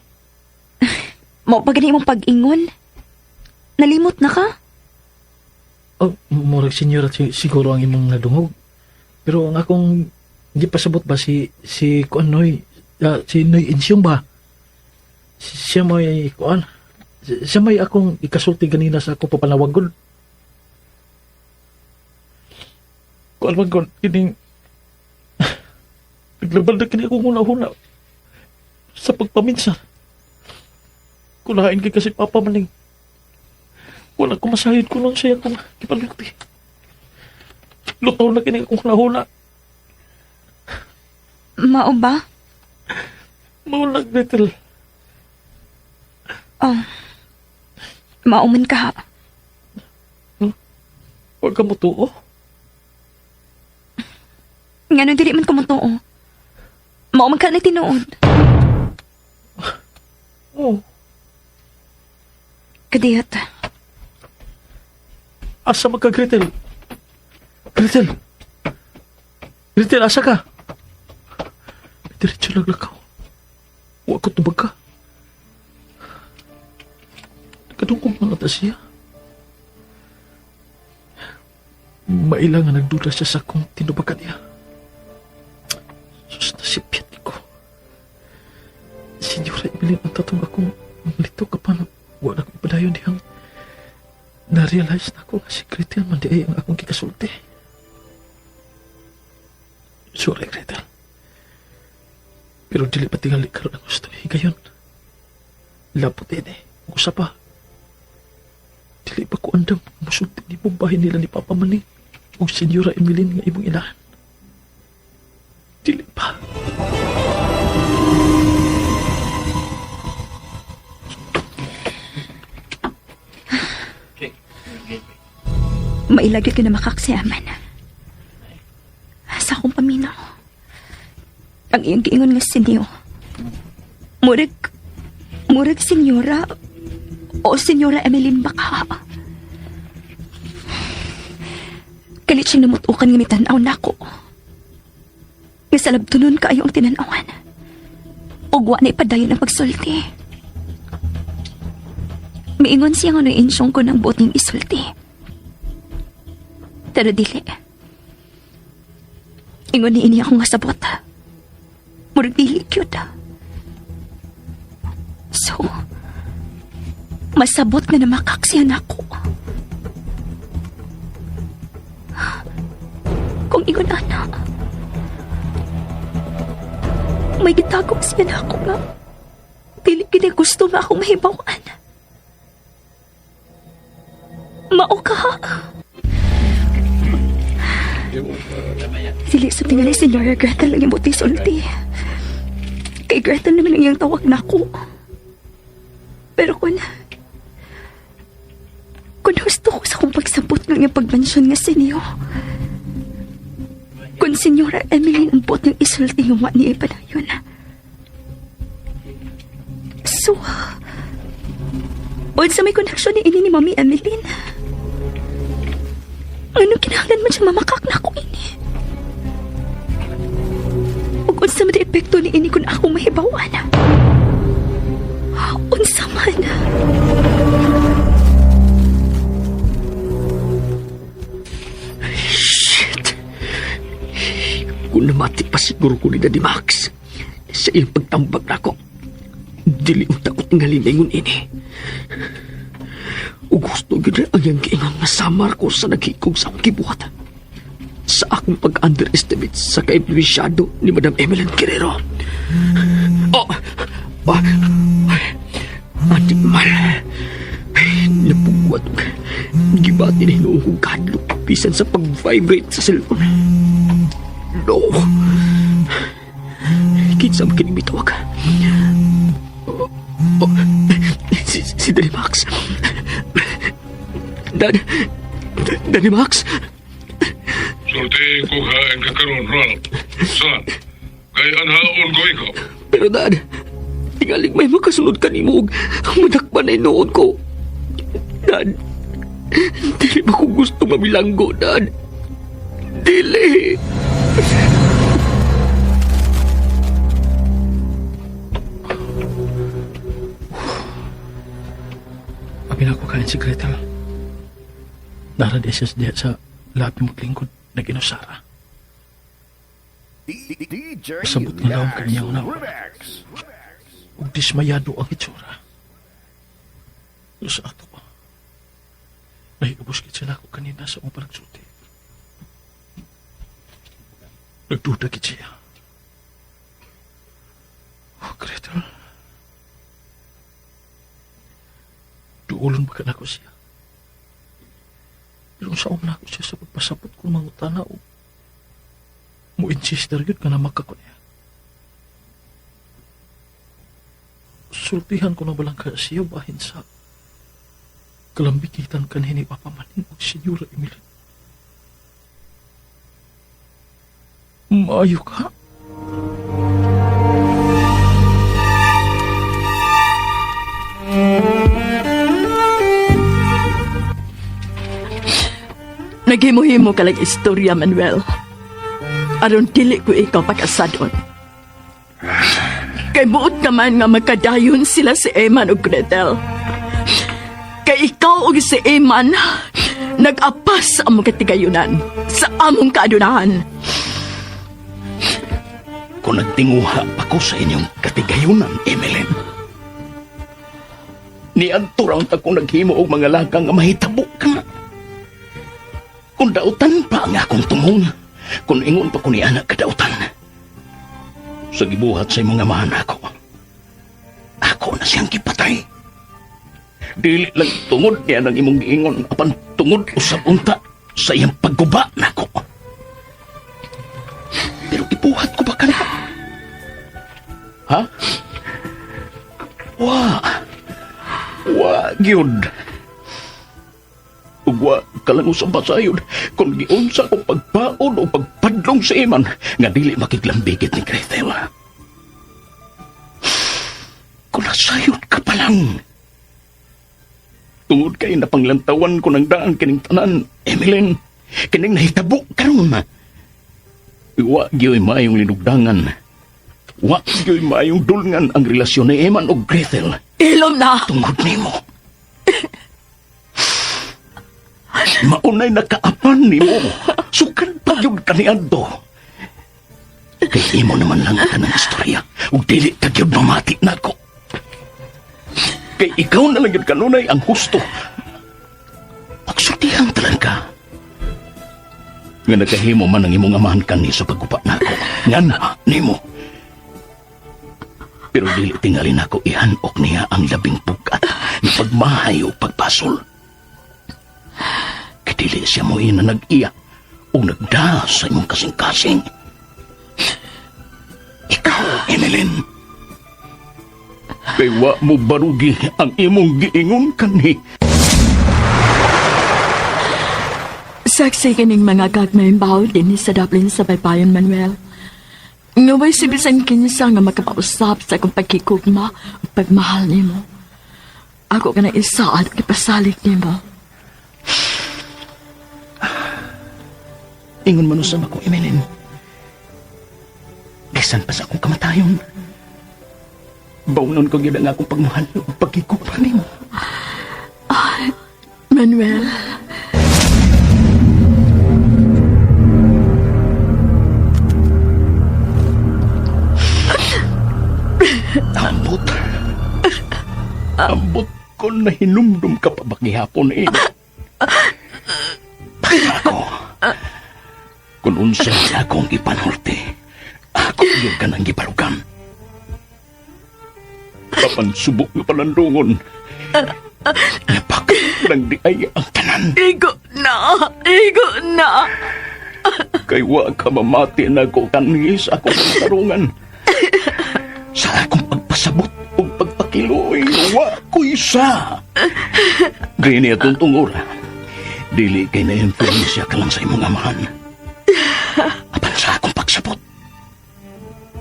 Mo pa gani imong pag-ingon? Nalimot na ka? Murag senyora siguro ang imong nadungog. Pero ang akong di pasabot ba si Kuan Noy, si Noy Insyong ba? Siya may Kuan. Siya may akong ikasulti ganina sa ako papanawagon. Kuan man kon kining naglabal na kini akong huna-huna sa pagpaminsan. Kunain kay kasi Papa Maning. Wala ko masahid ko lang siya kung kipalukti. Lutaw na kini akong huna-huna. Mao ba? Maulag, Gretel. Mauman ka ha. Huwag ka mo tuo. Nga nung dili man kumutuo. Mauman ka na tinuod. Oh, Kadiyat. asa magka, Gretel? Gretel! Gretel, asa ka? Diretso naglakaw. Huwag ko tubag ka. Kadungkong mga ta siya. Maila nga nagduda siya sa kong tinubagan niya. Sus, nasipyat ko. Senyora Evelyn, ang tatong akong malito ka pa na wala akong ipadayon diyang na-realize na ako nga si Gretel man di ay ang akong kikasulti. Sorry, Gretel. Pero dili pa tingali karon ang gusto ni higayon. Lapot eh. Usa pa. Dili pa ko andam musulti ni bahay nila ni Papa Maning o Senyora Evelyn nga imong inahan. Dili pa. Mailagay ka na makaksiyaman. Sa akong paminaw. Ang iyong giingon nga Sinyo. Murag Senyora o Senyora Emeline baka. Kalit siyang namutukan nga mitanaw na ako. Nga sa labtunon kaayo ang tinanawan. Ugwa na ipadayon ang pagsulti. Miingon siya nga nung insyong ko ng buting isulti. Pero dili. Ingon ni ini ako nga sabot. Murag dili cute. So, masabot nga na makaksiyan ako. Kung ingon ana, may gitagom siya na ako nga. Dili kini gusto nga akong mahibawan. Mao ka. Dili sa tingali si Senyora Gretel lang yung buti sulti. Kay Gretel naman ang iyang tawag na ako. Pero kung gusto ko sa kong pagsabot ng iyang pagmansyon nga Sinyo. Kung Senyora Emeline ang bot yung isulti ng wa niya ipadayon. So, sa may koneksyon ni ini ni Mami Emeline. Anong kinahanglan man siya mamakak na ako ini? Ug unsa man epekto ni ini kung ako mahibawan? Unsa man? Shit. Kung namati pa siguro ko ni Daddy Max sa iyong pagtambag na ako, dili unta ko tingali maingon ini. O gusto gina ang iyang giingon na samar ko sa naghikog sa akong kibuhat. Sa akong pag-underestimate sa kaimpluensyado ni Madam Emeline Guerrero. Adik mal. Napugwat. Gibati na hinuong kong kadlo. Bisan sa pag-vibrate sa cellphone. No. Kinsa makinig bitawag. Si Danny Max. Danny Max? Sulti ko hain ka karon, Ralph. Saan? Kay anhaon ko ikaw. Pero Dad, tingaling may makasunod ka ni Mug. Manakpan na inoon ko. Dad, dili ba ko gusto mabilanggo, Dad? Dili. Abin ako kain si Gretel. Narad siya diya sa labi mong lingkod na ginusara. Sabot na lang ang kanyang nawa. Ug dismayado ang itsura. Sa ato pa. Nahigubuskit sila ako kanina sa umang panagsulti. Nagduda kit siya. Oh, Gretel. Duulon ba ka na ko siya? Pero sa una ko siya sa pagpasabot kong mga tanaw. Mo-insist na rin ka na makako niya. Sultihan ko na balang ka siya bahin sa kalambikitan ka ni Papa Maning o Senyora Emily. Maayo ka? Naghimo-himo ka lang istorya, Manuel. Aron dili ko ikaw pagkasadon. Kay buot naman nga magkadayon sila si Eman o Gretel. Kay ikaw o si Eman, nag-apas ang mga tigayunan sa among kaadunahan. Kung nagtinguha pa ko sa inyong katigayunan, Emeline. Niadturang akong naghimo og mga lagang nga mahitabo ka. Kung dautan pa nga akong tumong, kung ingon pa ko ni anak kadautan. Sa gibuhat sa imong amahan ako na siyang kipatay. Dili lang tungod niya ng imong giingon, apan tungod usab unta sa iyang pagguba nako. Pero gibuhat ko ba ka na? Ha? Gyud. Ugwa ka lang usang pasayod kung giunsa ko pagpaon o pagpadlong sa iman nga dili makiglambigit ni Gretel. Kung nasayod ka pa lang. Tungod kay napanglantawan ko ng daan kining tanan, Emeline, kining nahitabo karon. Wa gyoy mayong linugdangan. Wa gyoy mayong dulngan ang relasyon ni Eman o Gretel. Ilom na! Tungod nimo. Maunay nakaapan nimo. Sukan pa yun kaniadto. Kay imo naman lang ka ng istorya. Ug dili ka gyud mamati nako. Kay ikaw na lang yun kanunay ang husto. Pagsultihan talaga. Nga nakahimo man ang imong amahan kani sa paggupa nako. Nga na, nimo. Pero dili tingali nako ihanok niya ang labing pugat na pagmahay o pagpasol. Kadili siya mo na nag-iya o nagda sa imong kasing-kasing. Ikaw, Emeline. Kay wa mo barugi ang imong giingon kani. Saksi kining mga gagmayng bahaw din sa Dublin sa Baybayon, Manuel. Ngaway si bisan kinsa nga makapausap sa akong pagkikugma o pagmahal nimo. Ako ka na isa at kipasalig nimo. Ingon man usab ako, Emeline. Bisan pa sa akong kamatayon. Baunon ko gyud ang akong pagmahal o pagkikugma nimo. Manuel. Ambot ko na hinumdum ka pa ba gihapon eh. Ako, kung unsa na akong ipanulti, ako yun ka nang gipalugan. Apan subok nga panandungon. Napak ng di ay ang tanan. Igo na. Kay wa ka mamati na ko kanhis akong katarungan. Sa akong pagpasabot o pagpakiloy, wa ko isa. Gini atong tungura. Dili kay na-influensya ka lang sa imong amahan. Apan sa akong pagsabot.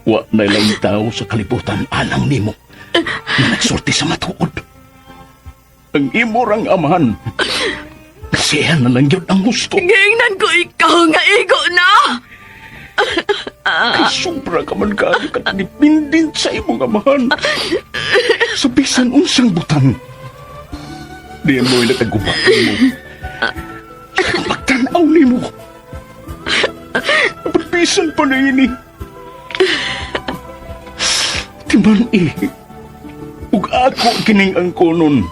Wa na lang tao sa kalibutan alang nimo na nagsulti sa matuod. Ang imo rang amahan. Siya na lang yun ang gusto. Gingnan ko ikaw nga igo na. Kay sobra ka man kaayo ka dipindin sa imong amahan. Sa bisan unsang butang. Di mo'y nakagubak mo. Sa kang pagtanaw ni mo. Bisan pa na ini. Timan ug ako kining ang konon.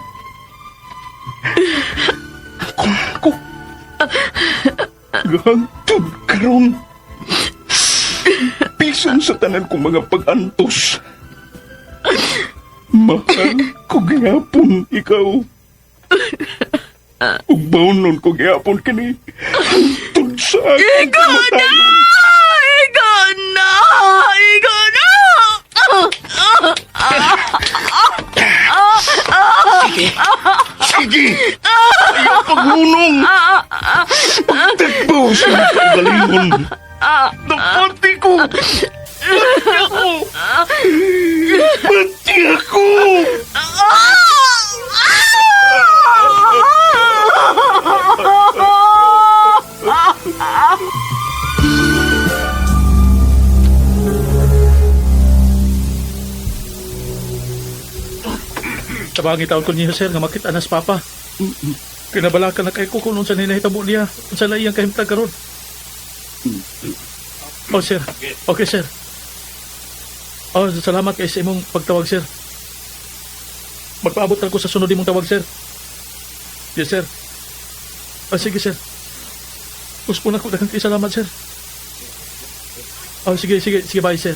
Ako. Gahantod karon. Bisan sa tanan kong mga pag-antos. Mahal ko gihapon ikaw. Ug bawnon ko gihapon kini. Hantod sa akin. Igo na. Sige! Ayaw paghunong! Pagtagbaw sa mga kagalingon! Napati ko! Pati ako! Tabangi taon ko niya, sir, nga makita na sa papa. Kinabalakan na kay ko kung sa ninahitabo niya. Kung sa layang kahimtag karon. Oh, sir. Okay, sir. Oh, salamat kay sa imong pagtawag, sir. Magpaabot ko sa sunod imong tawag, sir. Yes, sir. Ah, sige, sir. Puspon ako. Daghang salamat, sir. Oh, sige, bye, sir.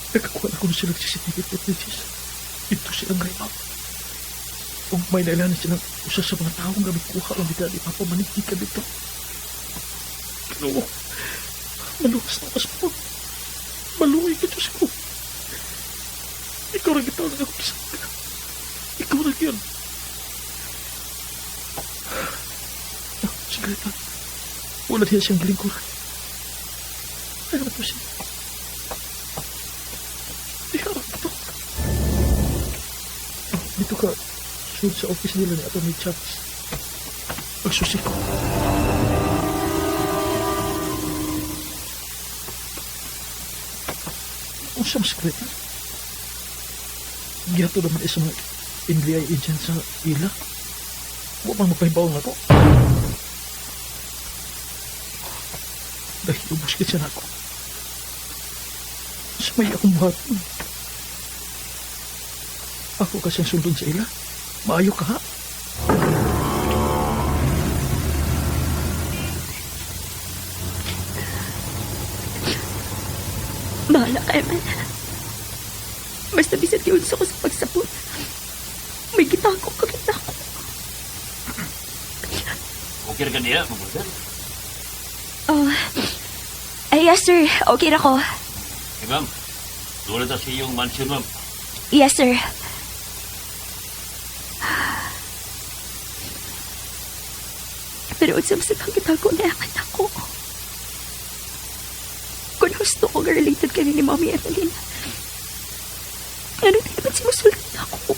Nakakuha na ko sila ng CCTV footages. Ito silang rayap. Kung may nailanan silang usa sa mga taong gamit kuha ang bida ni Papa maniki ka dito. Pero, maluwas na kas po. Maluwi ka Diyos ko. Ikaw rin kita ang nakulisan ka. Ikaw rin yun. Sigreta, wala diya siyang lingkuran. Ayaw na po siya. Dito ka, shoot sa office nila ni Atty. Chaps. Magsusi ko. Ang siyang sekretar. Gihato naman isa mga NBI agent sa ila. Huwag bang magpahimbawang ako. Dahil ubus ka siya na ako. Sa may akong buhaton. Ako kasi ang sundon sa ila. Maayo ka ha? Bahala ka, Eman. Basta bisan kiunsa ko sa pagsapot. May gitago ka kita ako. Okay ka niya, mga sir? Yes, sir. Okay na ko. Hey, ma'am. Doon na sa iyong mansion, ma'am. Yes, sir. Pero unsam sa kang gitago na akan ako. Kung gusto ko nga related ka ni Mami Evelyn, ano na naman sinusulat ako?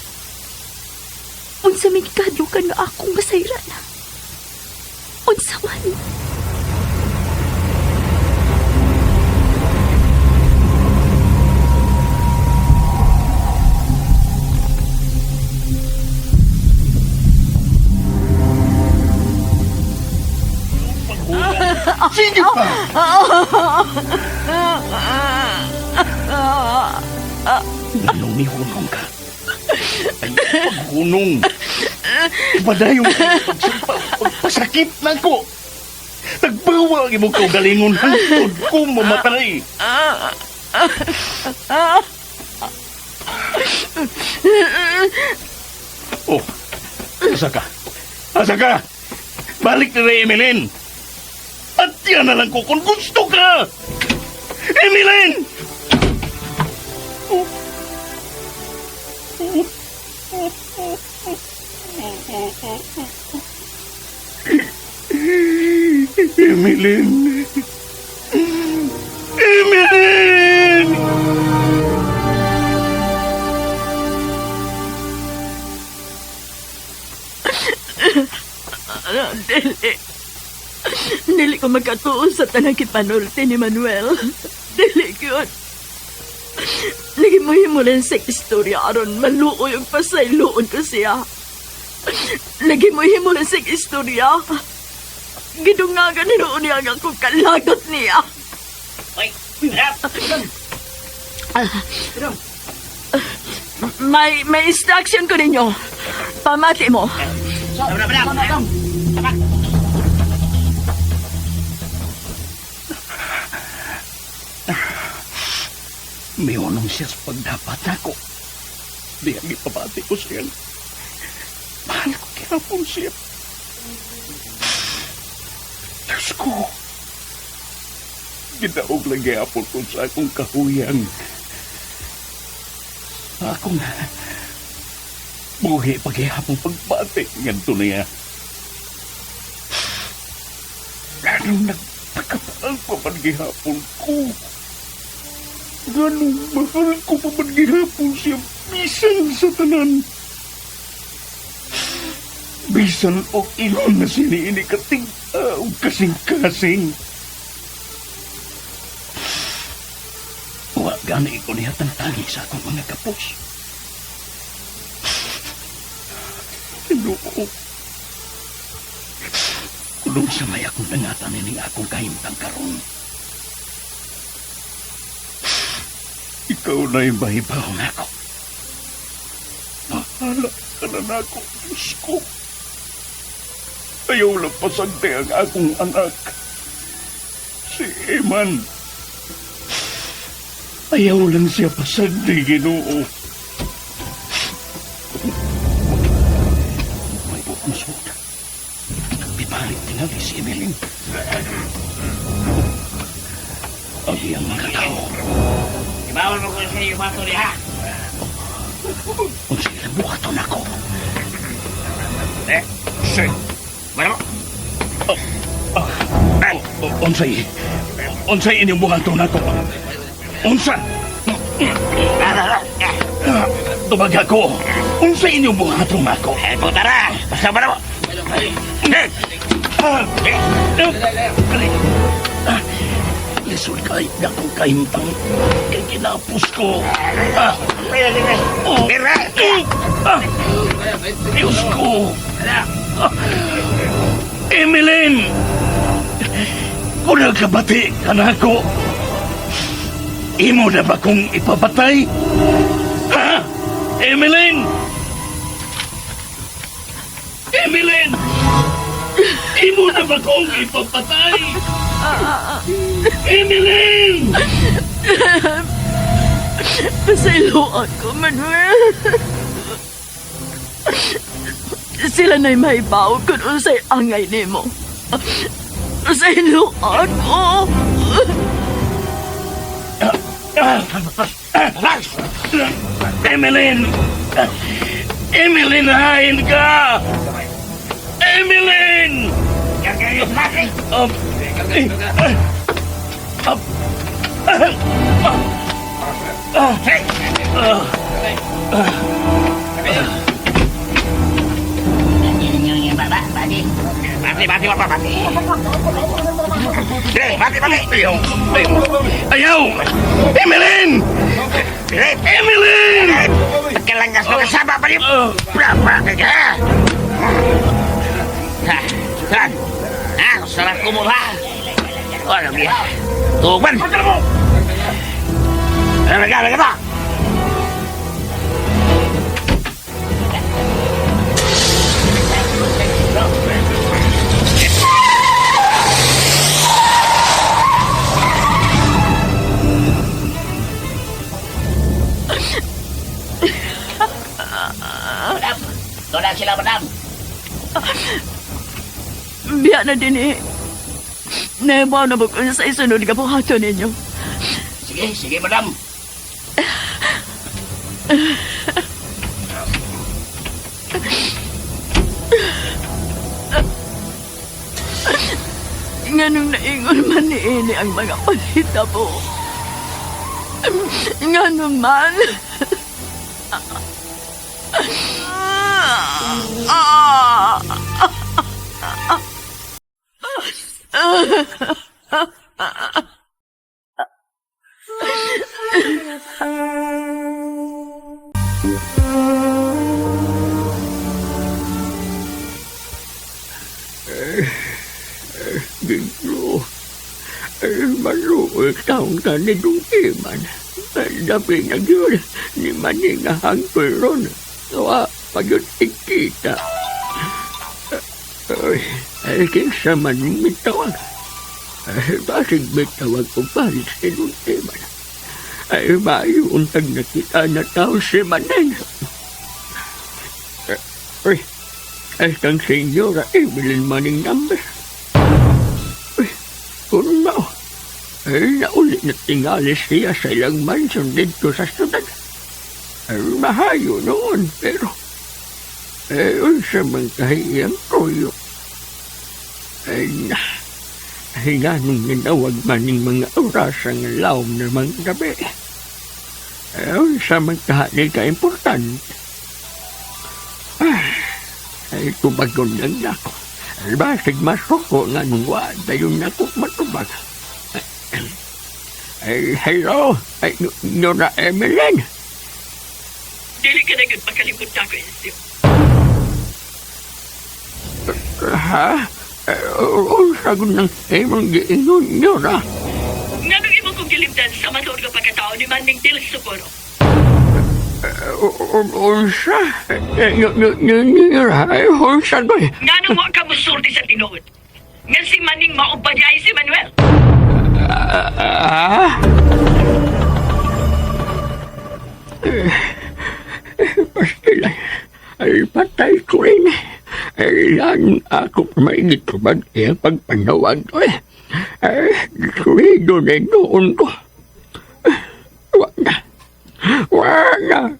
Unsa may gikadukan nga akong masayran. Unsa man. Sige pa! Nanunihunong ka. Ay, paghunong. Ipadayon ka pagpasakit na ko. Nagbawa ang imong kaugalingon hantod ko mamatay. Oh, asa ka? Asa ka? Balik na rin, Emeline. At yan na lang ko kung gusto ka. Emeline! Emeline! Emeline! Dili. Dili ko magkatuon sa tanang kipanulti ni Manuel. Dili yun. Lagi mo himulan sa istorya aron maluo yung pasayloon ko siya. Lagi mo himulan sa istorya. Gidungagan ni noon niya akong kalagot niya. Oy, Ram! May instruction ko ninyo. Pamati mo. Ram! May unong siya sa pagdapat ako. Di ang ipabati ko siya. Mahal ko kinapon siya. Diyos ko. Gidaog lagi apon ko sa akong kahuyang. Akong buhi paghihapong pagbati nganto niya. Ganong nagpakapaal pa man gihapon ko. Ganong mahal ko pa man gihapon siya bisan sa tanan. Bisan o ilon na siniini kating kasing-kasing. Wa gani ko niya tantangi sa akong mga kapos. Ginoo. Kulong sa may akong nangatan nining akong kahimtang karon. Ikaw na yung mahibaw na ako. Mahala ka na na ako, Diyos ko. Ayaw lang pasagte ang akong anak. Si Eman. Ayaw lang siya pasagte, Ginoo. May bukong suot. Bibalik tingali si Emeline. Ang iyang mga tao. Ibawal mo ko sa iyo, Mato, ha? Kung silang buhaton ako. Sir. Bueno. Unsay inyong buhaton ako. Unsa? Tubag ako. Unsay inyong buhaton ako. Putara! Basta ba na mo? Lisod kahit na akong kahintang kay kinapos ko. Pera! Diyos ko. Emeline! Kung nagkabati ka na ako, imo na ba kong ipapatay? Ha? Emeline! Emeline! Imo na ba kong ipapatay? Emeline! Pasayloan ko, Manuel. Sila na'y mahibaw kung unsay angay nimo. Pasayloan ko. Emeline! Emeline, hain ka! Emeline! Ayaw! Emeline! Emeline! Kalangas mo kasama pa rin! Berapa ka? Saan? Sarang kumuha! Ano dia? Tuban! Lagi ba? Doon sila, madam. Biya na din eh. Nahibaw na ba kung sa isunod ka buhato ninyo? Sige, madam. Nganong naingon man ni Ini ang mga balita po. Nganong man. Ginoo. Maluoy taong ka ni Iman. Dabi na yun, ni Maning na hangtol ron. Nawa, pagod ikita. Ay, kinsa Maning mitawag. Basig mitawag ko balik si Iman. Ay, mayuuntag na kita na tao si Maning. Ay, kang senyora, Evelyn Maning number. Kung na, naulit na tingali siya sa ilang mansion dito sa syudad. Mahayo noon, pero unsa man kahiyang toyo. Hinganong ginawag maning mga oras ang lawom na mga gabi. Unsa man kahani ka-importante. Ay, tubagon lang ako. Basig masuko nga nung wada yung naku matubag. Ay, hello? Ay, Nora Emeline? Dili ka na yun pagkalimot na ko, Ezio. Ha? Sagot ng imong giingon, Nora. Nganong imo kong gilimtan sa matuod ka pagkatao ni Manning Dil Socorro? Unsa? Nora, unsa ba? Nganong mo ka musulti sa tinuod? Nga si Manning maubadyay si Manuel? Pastilan, ay patay ko rin. Ay, yan ako pamaigit ko ba iyang pagpanawag ko eh. Ay, suwido na doon ko. Wala.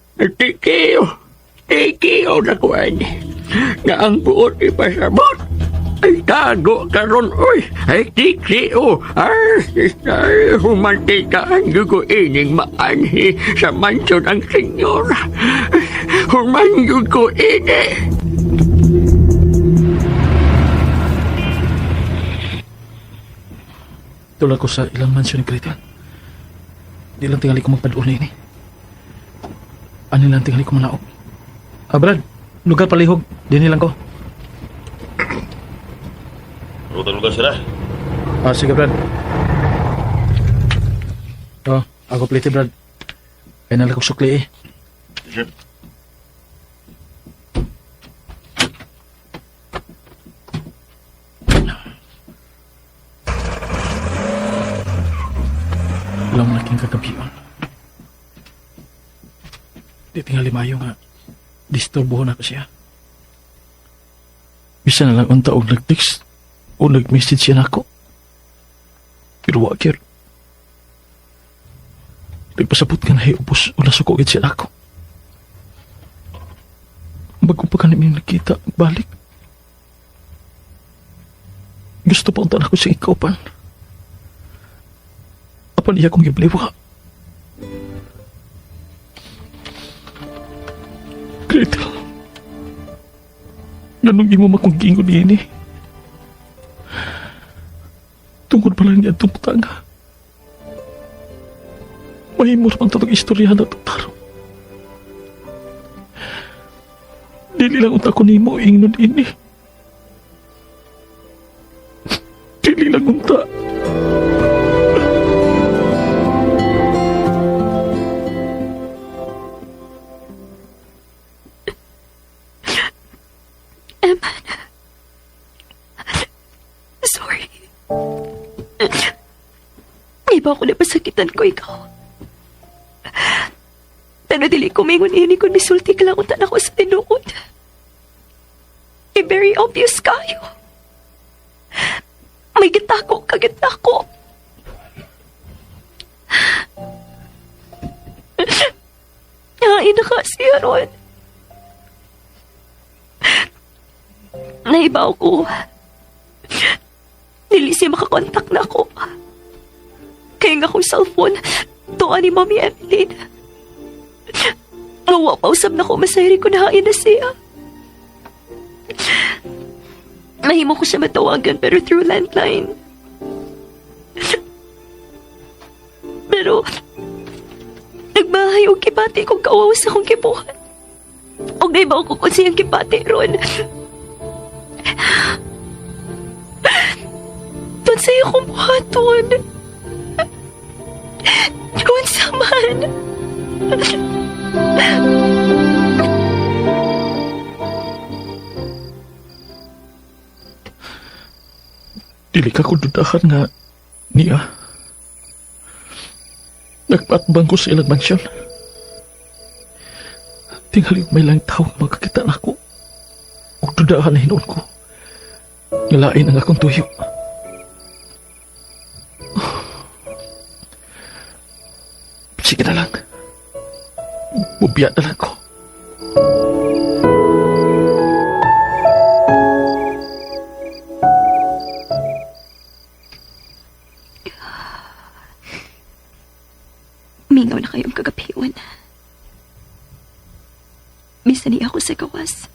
Tikiyo na ko ay. Nga ang buot ipasabot. Ay, tago ka ron, oy. Ay, tikiyo. Ay, humantikaan ko ining maanhi sa mansyon ang senyora. Humanyo ko ini. Tulad ko sa ilang mansyon ni Gretel. Di lang tingali ko magpadoon na ini. Ano lang tingali ko manaog. Brad, lugar palihog. Di nilang ko. Lugar sila. Sige, Brad. Ako plite, Brad. Ay nalang ko sukli eh. Sir. Walang malaking kagabion. Di tingali mayo nga. Disturbuho na ko siya. Bisa na lang unta og nag-text o nag-message siya na ako. Pero wakir. Nagpasabot ka na upos o nasukogit siya na ako. Bago pa ka namin nakita, balik. Gusto pa unta na ko sa ikaw, Apa niya kong gibliwa? Gretel. Ganun mo makunggingon niya ni. Tungkol pala niya itong tanga. Mahimor man itong istorya na tataro. Dili lang unta ko ni mo ingnon ini. Dili lang unta. Sorry. Iba ako napasakitan ko ikaw. Pero dili ko mingon ini kung misulti ka lang utan ako sa tinuod. ay very obvious kayo. May gitako kagit ako. Hain na ka siya ron. Naibaw ko. Dili siya makakontak na ako. Kaya nga akong cellphone, tuwa ni Mami Evelyn. Nawa pausap na ko, masayri ko na hain na siya. Mahimo ko siya matawagan pero through landline. Pero, nagbahay o kipati kong kawawas akong kibuhan. O naibaw ko kung siyang kipati ron. Doon sa'yo kumuhaton. Doon sa man. Dili ka ko dudahan nga niya. Nagpatbang ko sa ilang mansyon. Tingali may lang tao nga magkakita na ako. Huwag dudahan na hinoon ko. Ngalain ang akong tuyo. Sige na lang. Bubiya na lang ko. Mingaw na kayong kagapiwan. Bisan niya ako sa gawas.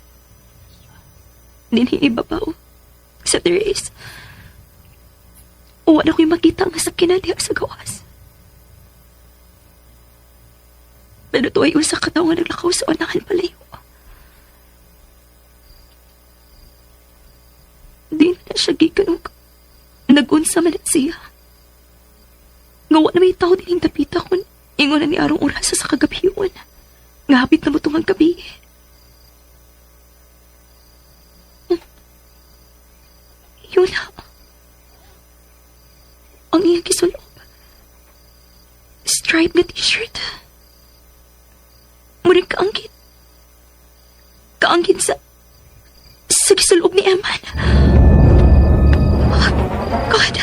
Niniibabaw sa terrace. Wala ko'y makita ang sakinan diya sa gawas. Pero tuway usa ka tao nga naglakaw sa unahan palayo. Di na siya giganong nag-unsa man siya. Ngawa na may tao din yung tapita ko. Ingon na ni Arong oras sa kagabiwan. Nga hapit na mo tungang gabi. Yun na. Ang iyang kisulob. Stripe na t-shirt. Muring kaanggit. Kaanggit sa kisulob ni Eman. Oh, God.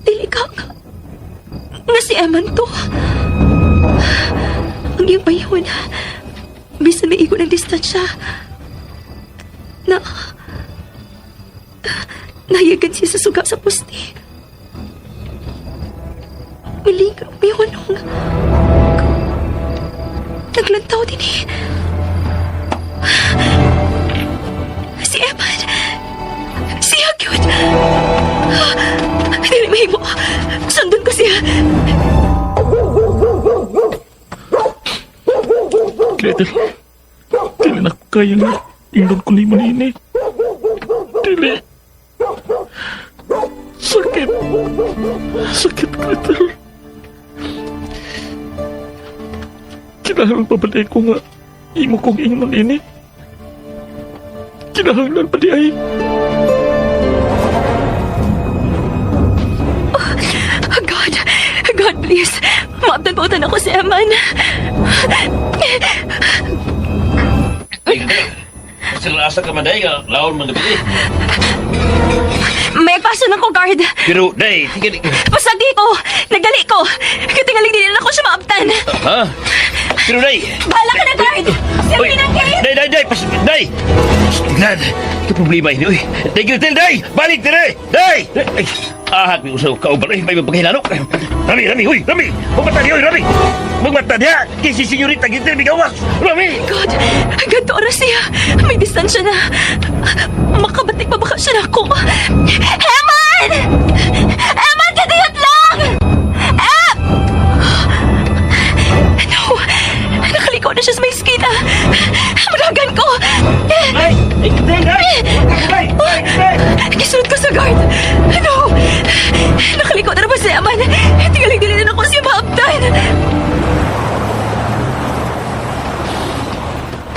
Dili ka nga si Eman to. Ang iyong bayawan. Bisan may igo ng distansya. Nahiyagan siya sa suga sa poste. Maligaw may hunong. Naglantaw din eh. Si Eman. Siya yun. Dili mahimo. Sundon ko siya. Gretel, dili na ko kayang indon ko limo nini. Dili. Sakit. Sakit, Gretel. Kinahanglan pabalik ko nga imo kong ingnon ini. Kinahanglan pa di ay. God, please. Maabtan-pautan ako si Eman. Sila asa ka maday ka, laon man gabi. May paso na ko, guard. Pero, day, tingin. Pasagi ko. Nagdali ko. Katingaling din na ako siya maabtan. Ha? Pero, day. Bahala ka na, guard. Siya pinangkin. Day! Tignan, ito problema ini, uy. Day, Gretel, day! Balik, dire! Day! Ahak, may usaw ka, ubal, may mapaghinanok. Rami, uy, Rami! Magmata niya, uy, Rami! Magmata niya! Kisi senyorita, Gretel, bigawas! Rami! God, ganito oras siya. May distansya na. Makabatik pa baka siya na ako. Eman! Eman, kadiyot lang! No, nakaliko na siya sa may skina. Managan ko! Ay! Kisunod ko sa guard. No! Nakaliko na naman si Eman. Tingaling din na ako siya maabtan.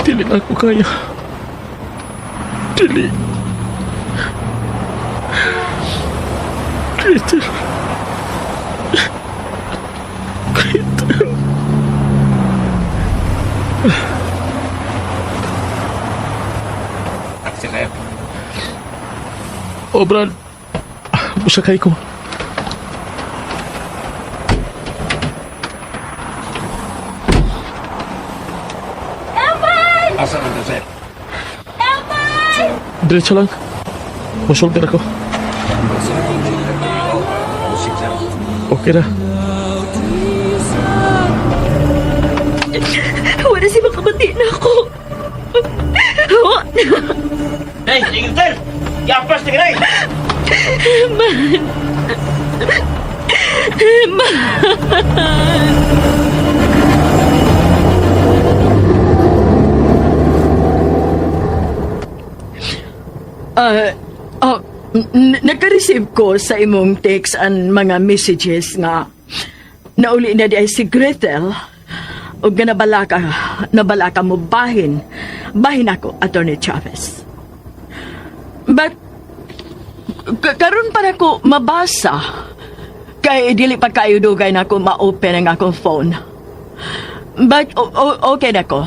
Dili na ako kaya. Dili. Gretel. Gretel. O, Brad. Musakay ko. Asa na to, sir? Diretso lang. Musultir ako. Okay na. Wala si makabati na ako. Hey, tingin, sir! Yapras na ganay! Naka-receive ko sa imong text and mga messages nga nauli na di ay si Gretel o nga nabala ka mo bahin ako, Attorney Chavez. But karon para ko mabasa kay dili pa kayo dugay na ako ma-open ang akong phone. But okay na ko.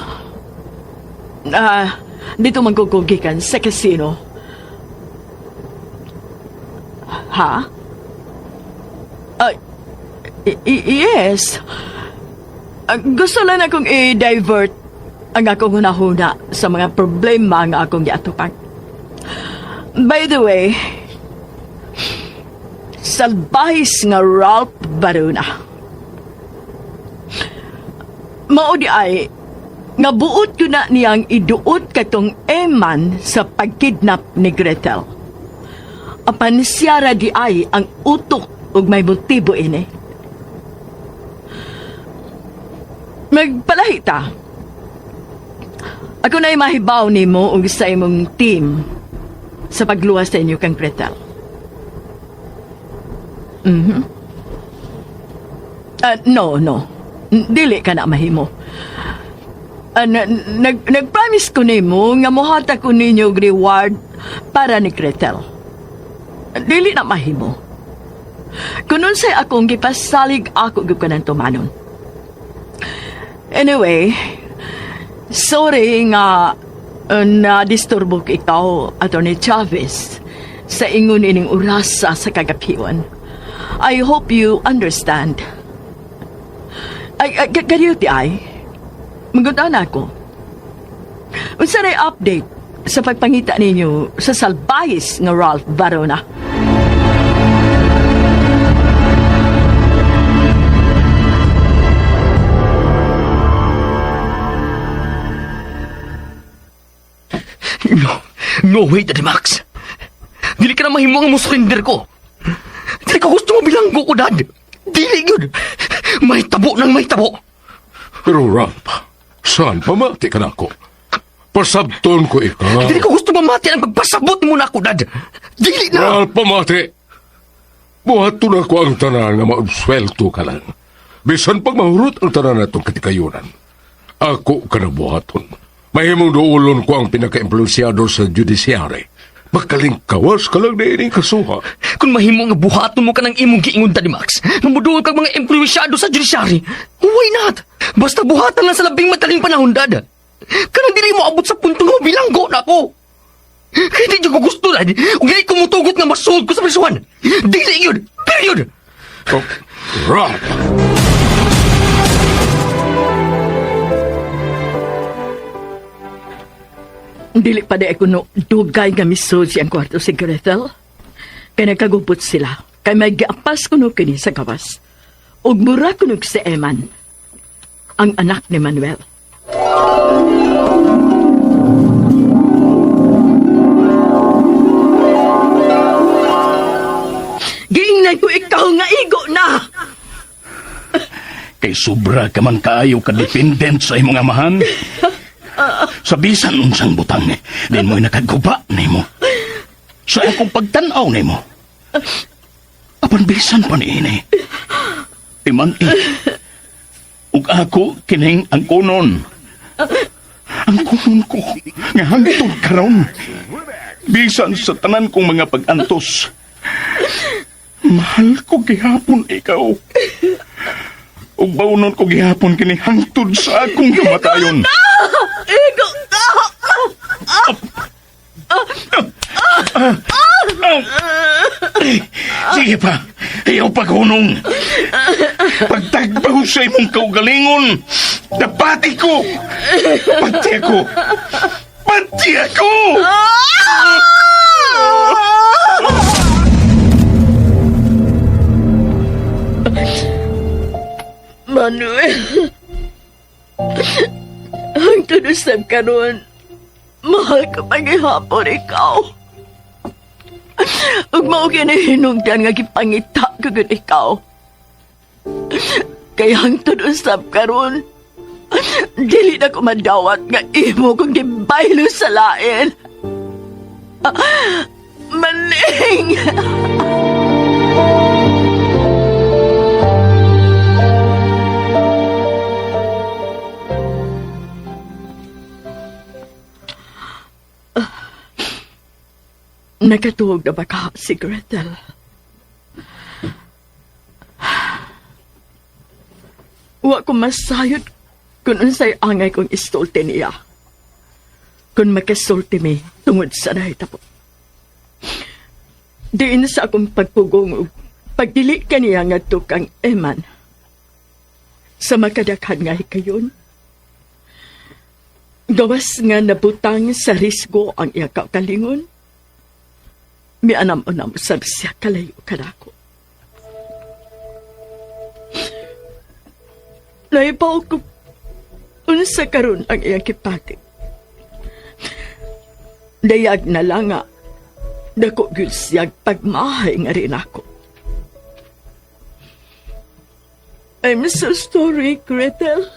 Dito magkukugikan sa casino. Ha? Yes. Gusto lang akong i-divert ang akong hunahuna sa mga problema nga akong giatupag. By the way, salbahis nga Ralph Barona. Mao di ay nga buot ko na niyang iduot katong eman sa pagkidnap ni Gretel. Apan siyara di ay ang utok ug may motibo ini. Magpalahita. Ako na'y mahibaw nimo ug sa imong team sa pagluwas sa inyo kang Gretel. No. Dili ka na mahimo. Nag-promise ko nimo nga mohata ko ninyo og reward para ni Gretel. Dili na mahimo. Kunon say akong gipasalig ako gyud kanang tumanon. Anyway, sorry nga na-disturbo ko ikaw, Attorney Chavez, sa ingon ining urasa sa kagapiwan. I hope you understand. Kadiyuti ay, maguntaan ako. Unsa na'y update sa pagpangita ninyo sa salbayis nga Ralph Barona? No, wait, Daddy Max. Dili ka na mahimo nga mo surrender ko. Dili ka gusto mo bilanggo ko, Dad. Dili yun. May tabo ng may tabo. Pero Ralph, saan pamati ka na ako? Pasabton ko ikaw. Dili ko gusto mamati ang pagpasabot mo na ako, Dad. Dili na. Ralph, pamati. Buhato na ko ang tanan nga mauswelto ka lang. Bisan pag mahurot ang tanan na itong katikayunan. Ako ka na buhaton. Mahimong doulon ko ang pinaka-impluensyado sa judiciary. Magkalingkawas ka lang na ining kasuha. Kung mahimo nga buhaton mo ka ng imong giingon, Daddy Max, namuduol kang mga impluensyado sa judiciary, why not? Basta buhatan lang sa labing mataling panahon, Dad. Kanang dili mo abot sa punto nga bilanggo na ako. Kaya di ko gusto, Dad. Huwag hindi ko mutugot nga masold ko sa prisuan. Dili yun. Period. Oh, Ralph! Dili pa di ako no dugay nga misod siyang kwarto si Gretel. Kaya nagkagupot sila. Kaya may giapas ko no kini sa gawas. Ug mura ko no si Eman, ang anak ni Manuel. Giingnan ko ikaw nga igo na! Kay sobra ka man kaayo ka-dependent sa imong amahan. Sa bisan unsang butang din mo'y nakaguba nimo. Sa akong pagtanaw nimo. Apan bisan pa niini. Timan ug ako kining ang kunon. Ang kunon ko nga hangtod karon. Bisan sa tanan kong mga pag-antos. Mahal ko gihapon ikaw. Ug baunon ko gihapon kini hangtod sa akong kamatayon. Igo! Sige pa, ayaw paghunong. Pagtagbaw sa imong kaugalingon, dapati ko. Pati ako. Pati ako! Manuel, ang tunusab karon, mahal ka pagihapon ikaw. Ug mao kinahinungdan nga gipangita ko gud ikaw. Kaya ang tunusab karon, dili na ko madawat nga imo kong gibaylo sa lain. Maning! Nakatuog na ba ka, si Gretel? Wa ko masayod kung unsay angay kong istulti niya. Kung makasulti mi tungod sa nahitabo. Diin sa akong pagpugong ug pagdili kaniya nga tukang Eman. Sa makadakhan nga hikayon. Gawas nga nabutang sa risgo ang iya kaugalingon. Mianam-unam sab siya kalayo kanako. Naibaw ko unsa karon ang iyang kipati. Dayag na lang nga dako gyud siyag pagmahay nga rin ako. I'm so sorry, Gretel.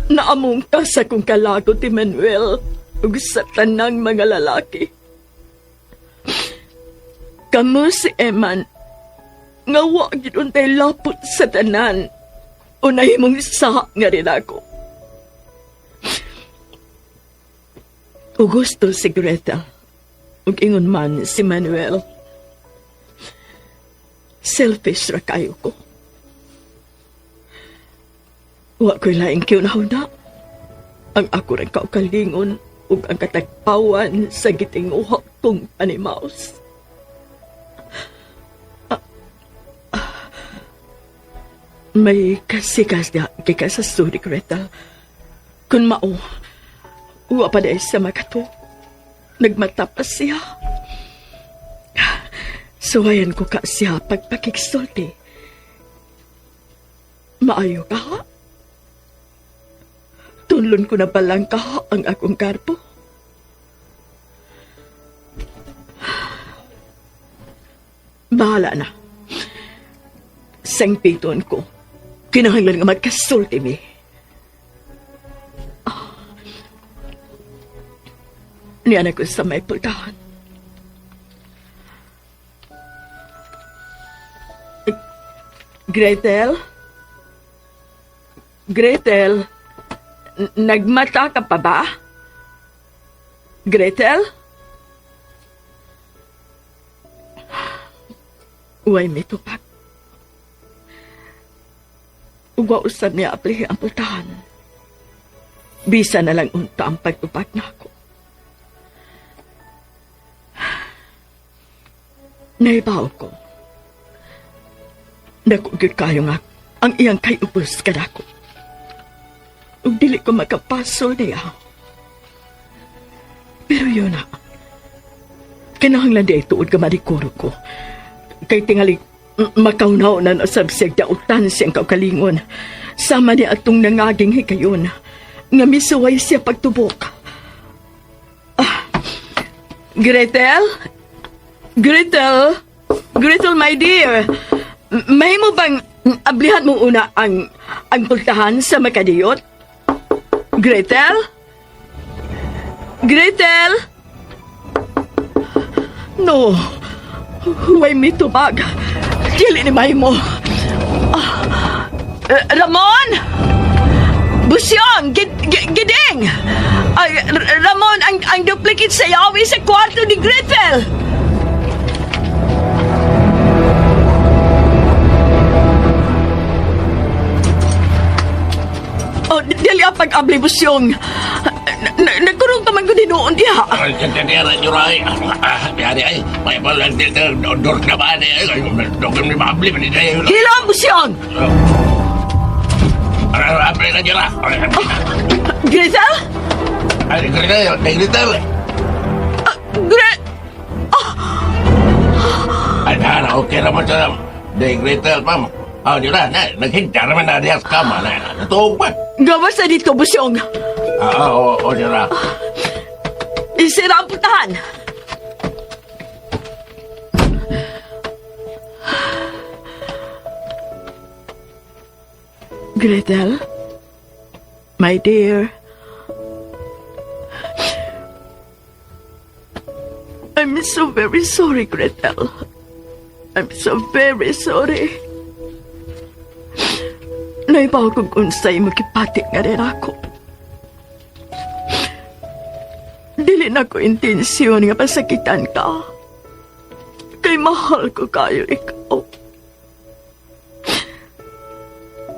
Naamong ka sa kong kalagot, Emmanuel, ug sa tanang mga lalaki. Kamu si Eman, nga wa gid untay lapot sa tanan, unay mong sa nga rin ako. O gusto si Gretel, ug ingon man si Manuel. Selfish ra kayo ko. Wa ko'y laing kiunahuna. Ang ako rin kaukalingon ug ang katagpawan sa gitinguhak kong animaus. May kasikas niya kika sa story, Gretel. Kung mao, uwa pa dahil sa makato. Nagmatapas siya. Suwayan ko ka siya pagpakiksulti. Maayo ka ha? Tunlon ko na balang ka ha ang akong karpo. Bahala na. Sangpiton ko. Kinahanglan nga magkasulti mi. Niyan ako sa may pultahan. Gretel? Gretel? Nagmata ka pa ba? Gretel? Uway may tupak. Uwa usab niya aplihi ang pultahan. Bisa na lang unta ang pagtupak na ako. Naibaw ko. Nakugid kayo nga ang iyang kay ubos kadako. Ug dili ko makapasol niya. Pero yun na. Kinahanglan di ay tuod ka marikuro ko. Kay tingali makaunaw na nasabsig dautan siyang kaukalingon. Sama niya atong nangaging hikayon. Nga misuway siya pagtubok. Gretel? Gretel? Gretel, my dear. May mo bang ablihan mo una ang pultahan sa makadiyot? Gretel? Gretel? No. Huwag may tubag. Dili ni may mo. Ramon? Busyong! Giding! Ramon, ang duplicate sa yawi sa kwarto ni Gretel! Oh, dili ang pag-abli, Busyong. Nagkurong ka ko dinoon diha. Tiyara, Juray. Yari ay, may palang dito, dork na ba? Doon may mabli pa dito. Hilam mo siyang! Apre na Jura. Gretel? Ay, Gretel, Gretel. Ay, okay naman siya. Gretel, ma'am. Jura, naghinta naman na diya sa kama na. Natuog ba? Gawas na dito, Busyong. Jura. Isira ang putahan. Gretel? My dear. I'm so very sorry, Gretel. I'm so very sorry. Naibaw kong unsay magkipatik nga rin ako. Dili na ko intensyon nga pasakitan ka. Kay mahal ko kayo ikaw.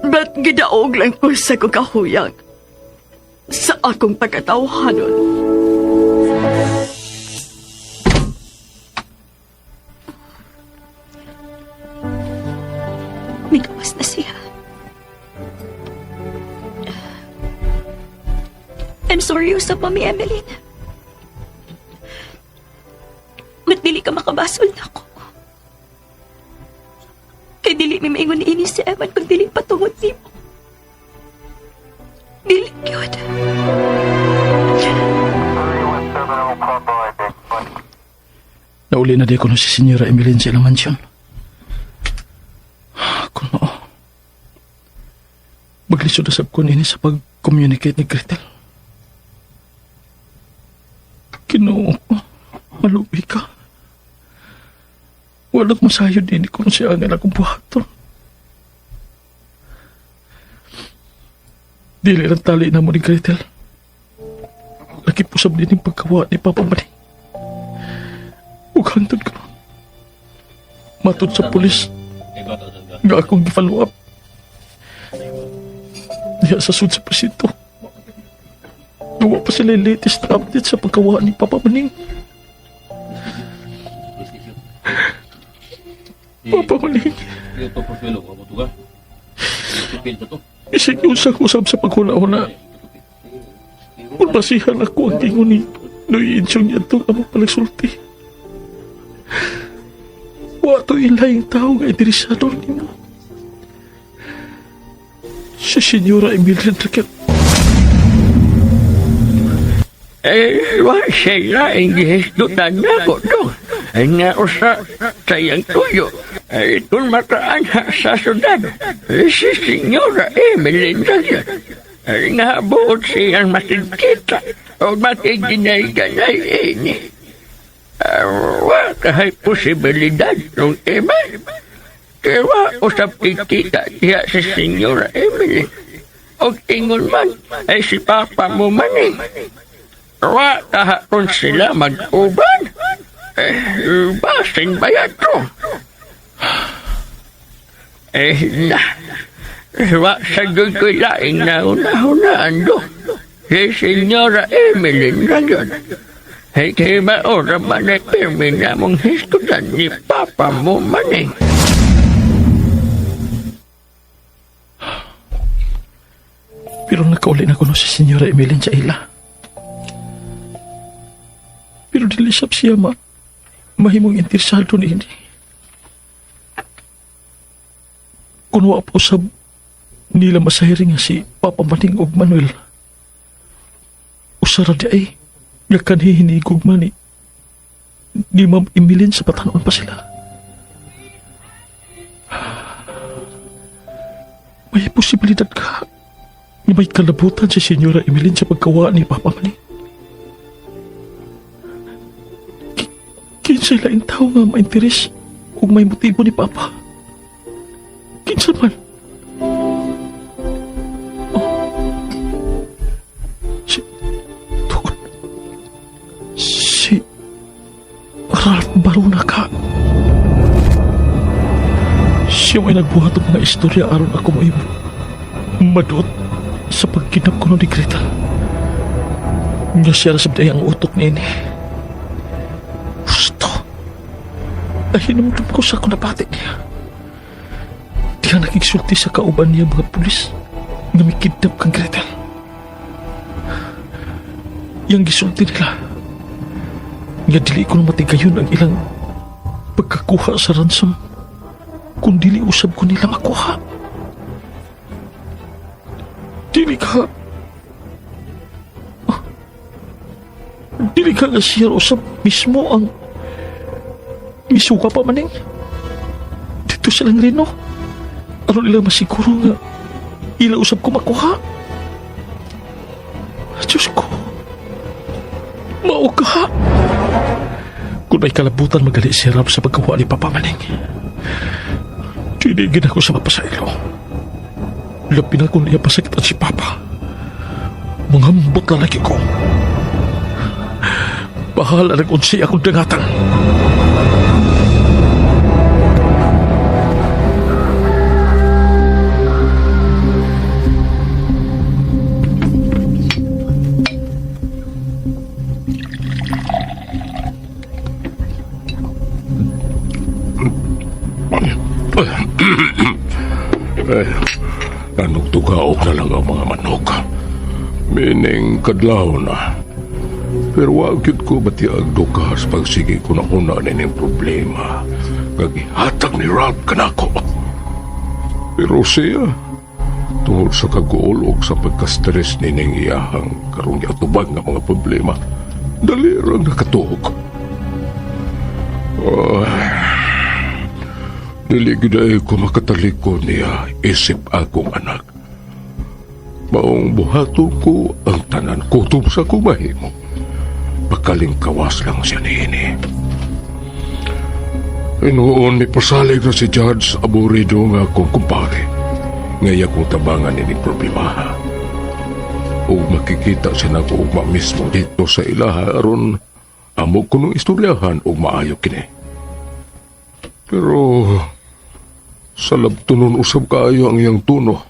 Ba't gidaog lang ko sa kukahuyag sa akong pagkatawhanon? Minawas na siya. I'm sorry usap pa mi Emeline. Ba't dili ka makabasol na ako? Kay dili mi maingon ini si Eman kung dili patungod ni mo. Dili yun. Nauli na di ko si Senyora Emeline sa ilang mansyon. Kuno. Maglisod na sab ko nini sa pag-communicate ni Gretel. Ginoo ko, maluwi ka. Walang masayod din kung siya ang akong buhaton. Dili lang tali na mo ni Gretel. Lagi po sa din yung pagkawa ni Papa Maning. Huwag hantod ko. Matod sa pulis. Nga akong gi-follow up. Diya sa sud sa presinto. Gawa pa sila yung latest na update sa pagkawa ni Papa Maning. Papa Maning. Isig yung usap sa paghula-hula. Kung masihan ako ang tingon ni Noy Insyong niya ito ang palagsulti. Wato ilayang tao nga interesador ni mo. Si Senyora Emilia Enriquez. Siya ang gihisdutan na ko to. Ay nga usa sayang tuyo. Ay kung mataan sa syudad. Si Senyora Emeline Enriquez. Ay nga buot siyang masigkita. O matiginay-ganay ini. Kahit posibilidad ng iba. Kaya usap kikita siya si Senyora Emeline. O ingon man ay si Papa mo maning. Wa kahapon sila mag-uban. Basin ba yan to? Wa sa ko'y laing nauna-hunaan do. Si Senyora Emeline na yun. Kaya maura ba na termina mong histudan ni Papa mo maning? Pero nakauli na ko no si Senyora Emeline sa ila. Pero dilisap siya mahimong interesado ni hindi. Kunwa po sa nila masahiring nga si Papa Maning og Manuel. Usara di ay nga kanhihinigog man ni Ma'am Emeline sa patanon pa sila. May posibilidad ka na may kalabutan si Senyora Emeline sa pagkawa ni Papa Maning. Kinsa laing tao nga ma-interes kung may motibo ni Papa. Kinsa man. Si Ralph Barona ka. Siya may nagbuhat ng mga istorya aron ako may madot sa pagkinap ko ni Gretel. Nasira sa ang utok ni ini. Gusto. Ay, hinumdum ko sa akong napati niya. Di ka nakiksulti sa kauban niya mga pulis na may kidnap kang Gretel. Yang gisulti nila. Nga dili ko na matigayon ang ilang pagkakuha sa ransom kung dili usab ko nila makuha. Dili ka nga siya usab mismo ang misuka pa maning dito silang Rino. Ano nila masiguro nga ila usab ko makuha. Diyos ko, mao ka. Kung may kalabutan magali si Rab sa pagkawa ni Papa Maning, tinigin ako sa mapasaylo. Labi na kung niya pasakitan si Papa. Mangambot lalaki ko. Bahala na kung siya akong dangatan. Nanugtugaog na lang ang mga manok. Mining kadlaw na. Pero wagid ko batiag dukas pagsige ko na una nining problema. Gagihatag ni Ralph kanako. Pero siya, tungod sa kaguolog sa pagka-stress nining iyahang karong giatubag nga mga problema, dalirang nakatuog. Dili giday ko makatalikod niya isip akong anak. Maong buhaton ko ang tanan kutob sa kumahimo. Pagkalingkawas lang siya niini. Noon ni pasalig na si Judge aburido nga akong kumpare. Ngaya kong tabangan nining problema. O makikita siya na ko ugma mismo dito sa ilaha aron amo ko nung istoryahan o maayo kini. Pero sa labtunon usab kaayo ang iyang tuno.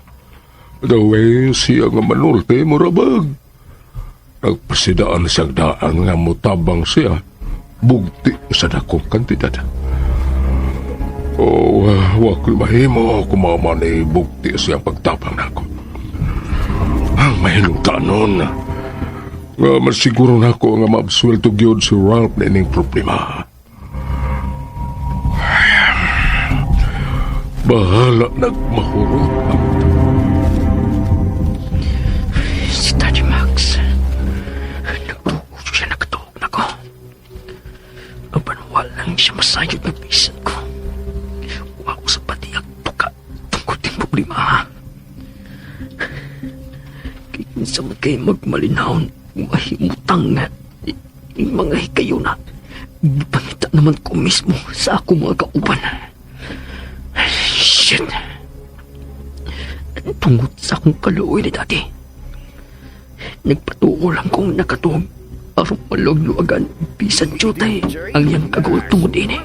The way siya nga manulte murabag. Nagpasidaan siyang daan nga mutabang siya bugti sa dakong kantidad. Wako'y mahimo kumama ni bugti siyang pagtabang nako. Ang mahinungtanon nga masiguro nako nga maabsuelto gyud si Ralph na ining problema. Bahala nagmahurot ang si Daddy Max. Nagtuog siya nagtuog na ko. Aban walang siya masayod na pisan ko. Wako sa patiyak tuka tungkol din problema. Kinsa man kayo magmalinahon mahimutang nga yung mga hikayo na pangita naman ko mismo sa ako mga kauban. Shit. Tungod sa akong kaluoy ni dati. Nagpatuo lang kong nakatuog aron malugluagan bisan jutay ang iyang kagawal tungod ini.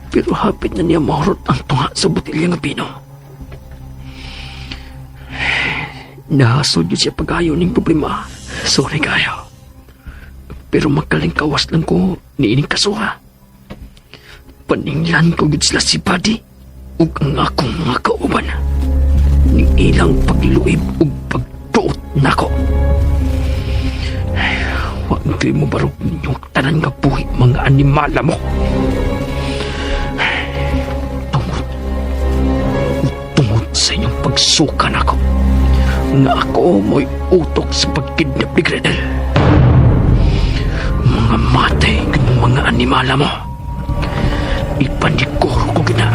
Pero hapit na niya mahurot ang tunga sa botilya nga pino. Nahasod yun siya pag-ayo ng problema. Sorry kayo. Pero magkalingkawas lang ko ni ining kasuha. Paninglan ko gud sila si Buddy ug ang akong mga kauban. Ning ilang pagluib ug pagtuot nako. Wa di mo barog ninyong tanan nga buhi mga animala mo. Tungod sa inyong pagsuka nako nga ako mo'y utok sa pagkidnap ni Gretel. Mga matay mga animala mo. Ipanikoro ko kita.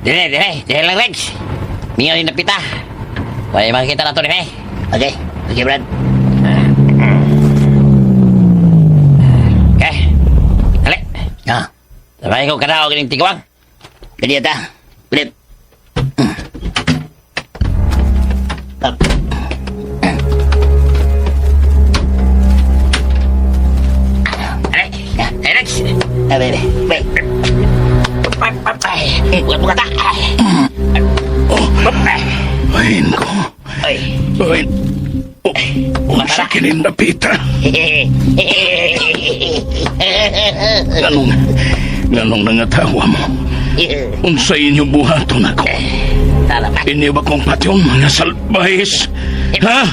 Dili lang, Rex. Mingaw yung napita. Wala yung makikita na ito, Rene. Okay, Brad. Okay. Hali. Sabay ko kanao kining tigawang. Kadi ata. Pilit. Buat buka tak. Mahin ko. Mahin. Unsa kinin napita. Ganong nangatawa mo. Unsa inyo buhaton ako. Ini ba kong patyon mga salbahis? Ha?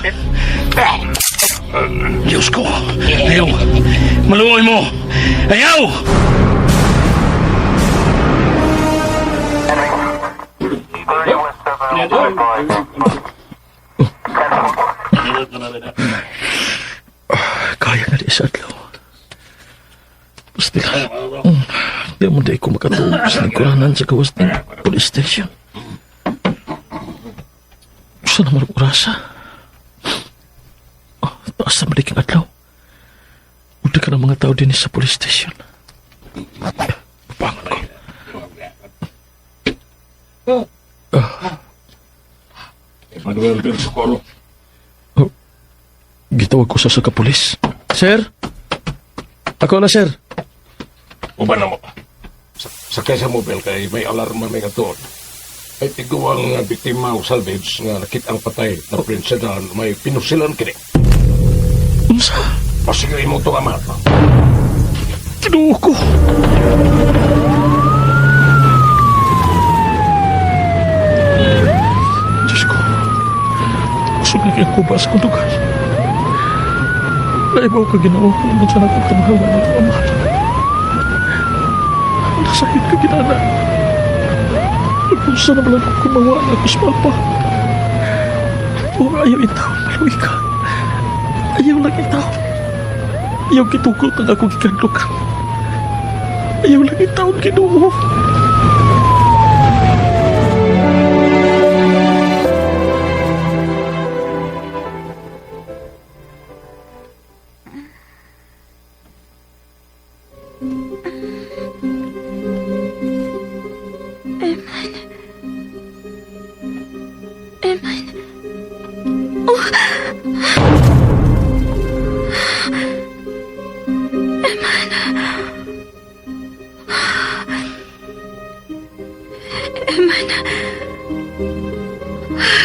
Diyos ko. Ayaw. Maluoy mo. Ayaw! Kaya nga di sa adlaw. Basta di mo di ko makatulog sa lingkuranan sa gawas ng police station. Gusto naman ang orasa. Taas na maliking adlaw. Uda ka ng mga tao din sa police station. Papangon ko. Manuel Ben Socorro. Gitawag ko sa kapulis. Sir? Ako na, sir. Uban na mo. Sakay sa mobile kay may alarma may aton. Ay tiguang nga biktima o salvage nga nakit ang patay na prinsedan may pinusilan kini. Unsa? Pasigay mo ito amat. Tinuo ko. Diyos ko. Kusog na kayang kubas kong lugar. Naibaw ka ginawa ko naman sa nagpagtamahawan ng ito amat. Nasakit ka ginana. Nagpunsa na malang kumawa na kusmal pa. Huwag ayaw itaw, maluwi ka. Ayaw lang itaw. Ayaw kitukot ang akong ikaglukan. Ayaw lang itaw ang Ginoo.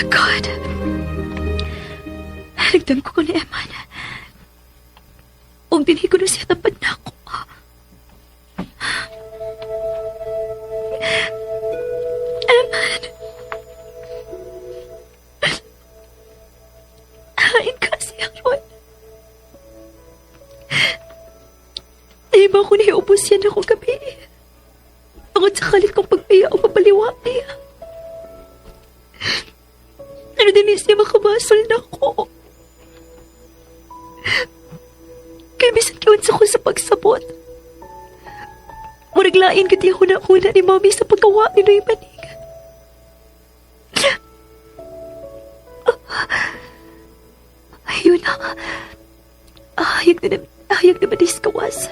God. Nagdam ko ni Eman. Huwag din ko na siya tapad na ako. Eman. Hain ka siya ron. Iba ko niubos yan ako gabi. Tungod sa kalit kong pagpaya o papaliwa niya. Ano din siya makabasol na ako. Kaya bisan kiwansa ko sa pagsabot. Maraglain ka di huna-huna ni Mami sa pagkawa ni Noy Manig. Ayun na. Hayag na manis kawas.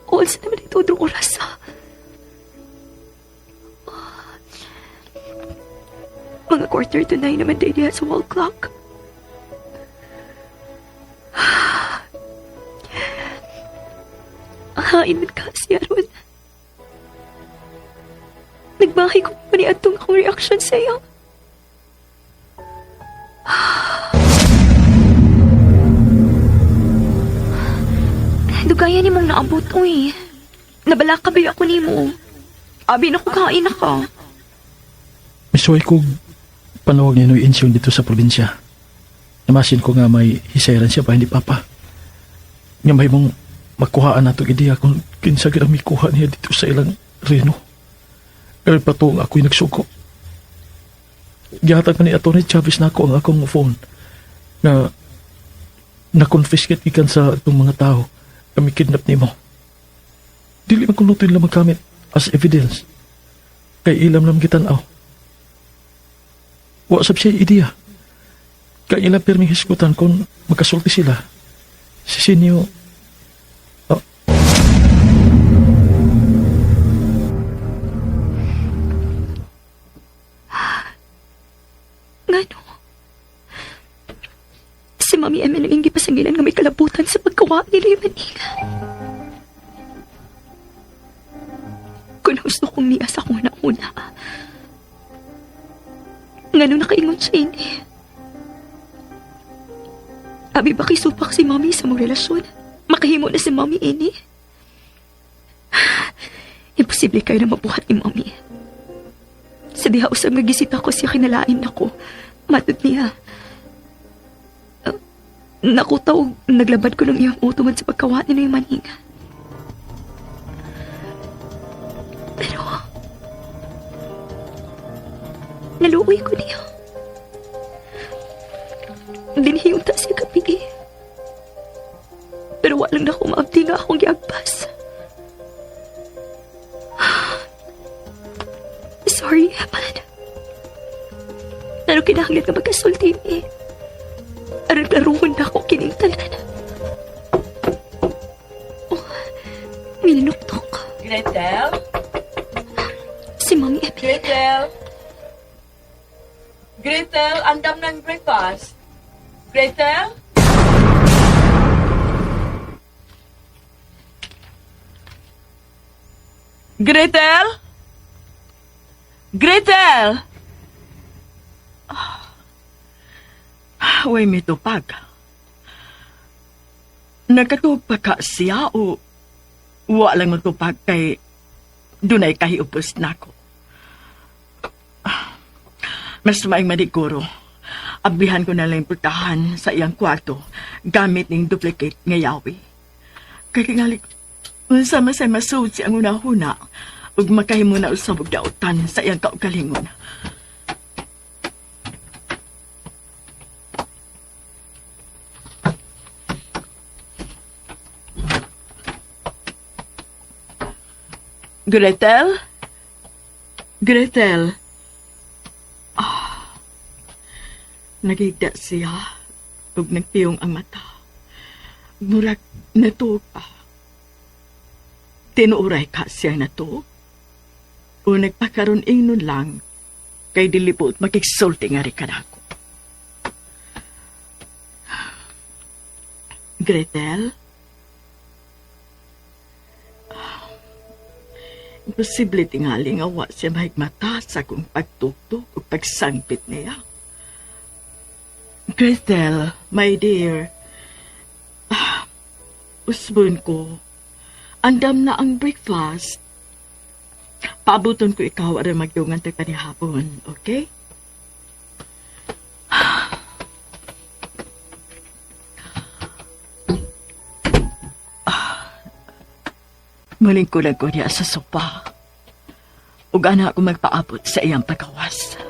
Oras naman ito drong oras. Mga 8:45 naman din niya sa wall clock. Hain man kasi aron. Nagbahay ko pa ni atong akong reaction sa iyo. Dugaya ni mong naabot, uy. Nabala ka ba ako ni mo? Abi na ko kain na ka. Misuway ko panawag ni Noy Insyong dito sa probinsya. Namasin ko nga may hisayran siya pa hindi papa. Nga may mong makuhaan na itong ideya kung kinsa ginang may kuha niya dito sa ilang reno. Kaya pa ito ako'y nagsuko. Gihatag man ni Atty. Chavez na ako ang akong phone na na-confiscate ikan sa itong mga tao kami kidnap ni mo. Dili man kung lutoy lang magamit as evidence. Kay ilam lang kitanaw. Wa sab siya ideya. Kay ilang pirming hisgutan kung magkasulti sila. Si Sinyo... Ngano? Si Mami Emen ang hindi pasangilan nga may kalabutan sa pagkawa nila yung Manig. Kung gusto kong niya sa una-una, Ngano nakaingon siya ini? Abi ba kay supak si Mami sa mong relasyon? Makahimo na si Mami ini? Imposible kayo na mabuhat ni Mami. Sa diha usab nga gisita ko siya kinalain ako. Matod niya. Nakutaw, naglabad ko ng iyang utungan sa pagkawa ni yung maning. Pero, naluoy ko niya. Dinihiyunta siya kapigi. Pero walang na kumabdi nga akong giagpas. Sorry, Eman. Pero kinahanglan ka magkasulti ni. Aral-laruhon na ako kining tanan. Oh, minunuktok. Gretel? Si Mami Emily. Gretel? Gretel, andam ng breakfast. Gretel? Gretel? Gretel! Way mitupag. Nagkatupag ka siya o walang matupag kay dunay kahiupos na ko. Mas maing madiguro. Ablihan ko na lang putahan sa iyang kwarto gamit ng duplicate nga yawi. Kay kingali, unsa masay masud si ang unahuna ug makahimo na usab og dautan sa iyang kaugalingon. Gretel? Gretel? Nagigda siya ug nagpiyong ang mata. Murag natuog pa. Tinuuray ka siya natuog. O nagpakaroon ingnon lang kay dilipot makiksulti nga rin ka na ako. Gretel? Imposible tingali nga wa siya mahigmata sa kung pagtuktok o pagsangpit niya. Gretel, my dear, usbon ko, andam na ang breakfast. Paabuton ko ikaw aron magdungan tayo kanihapon, okay? Muling kulang ko niya sa sopa. Ug ana ako magpaabot sa iyang pagkawas.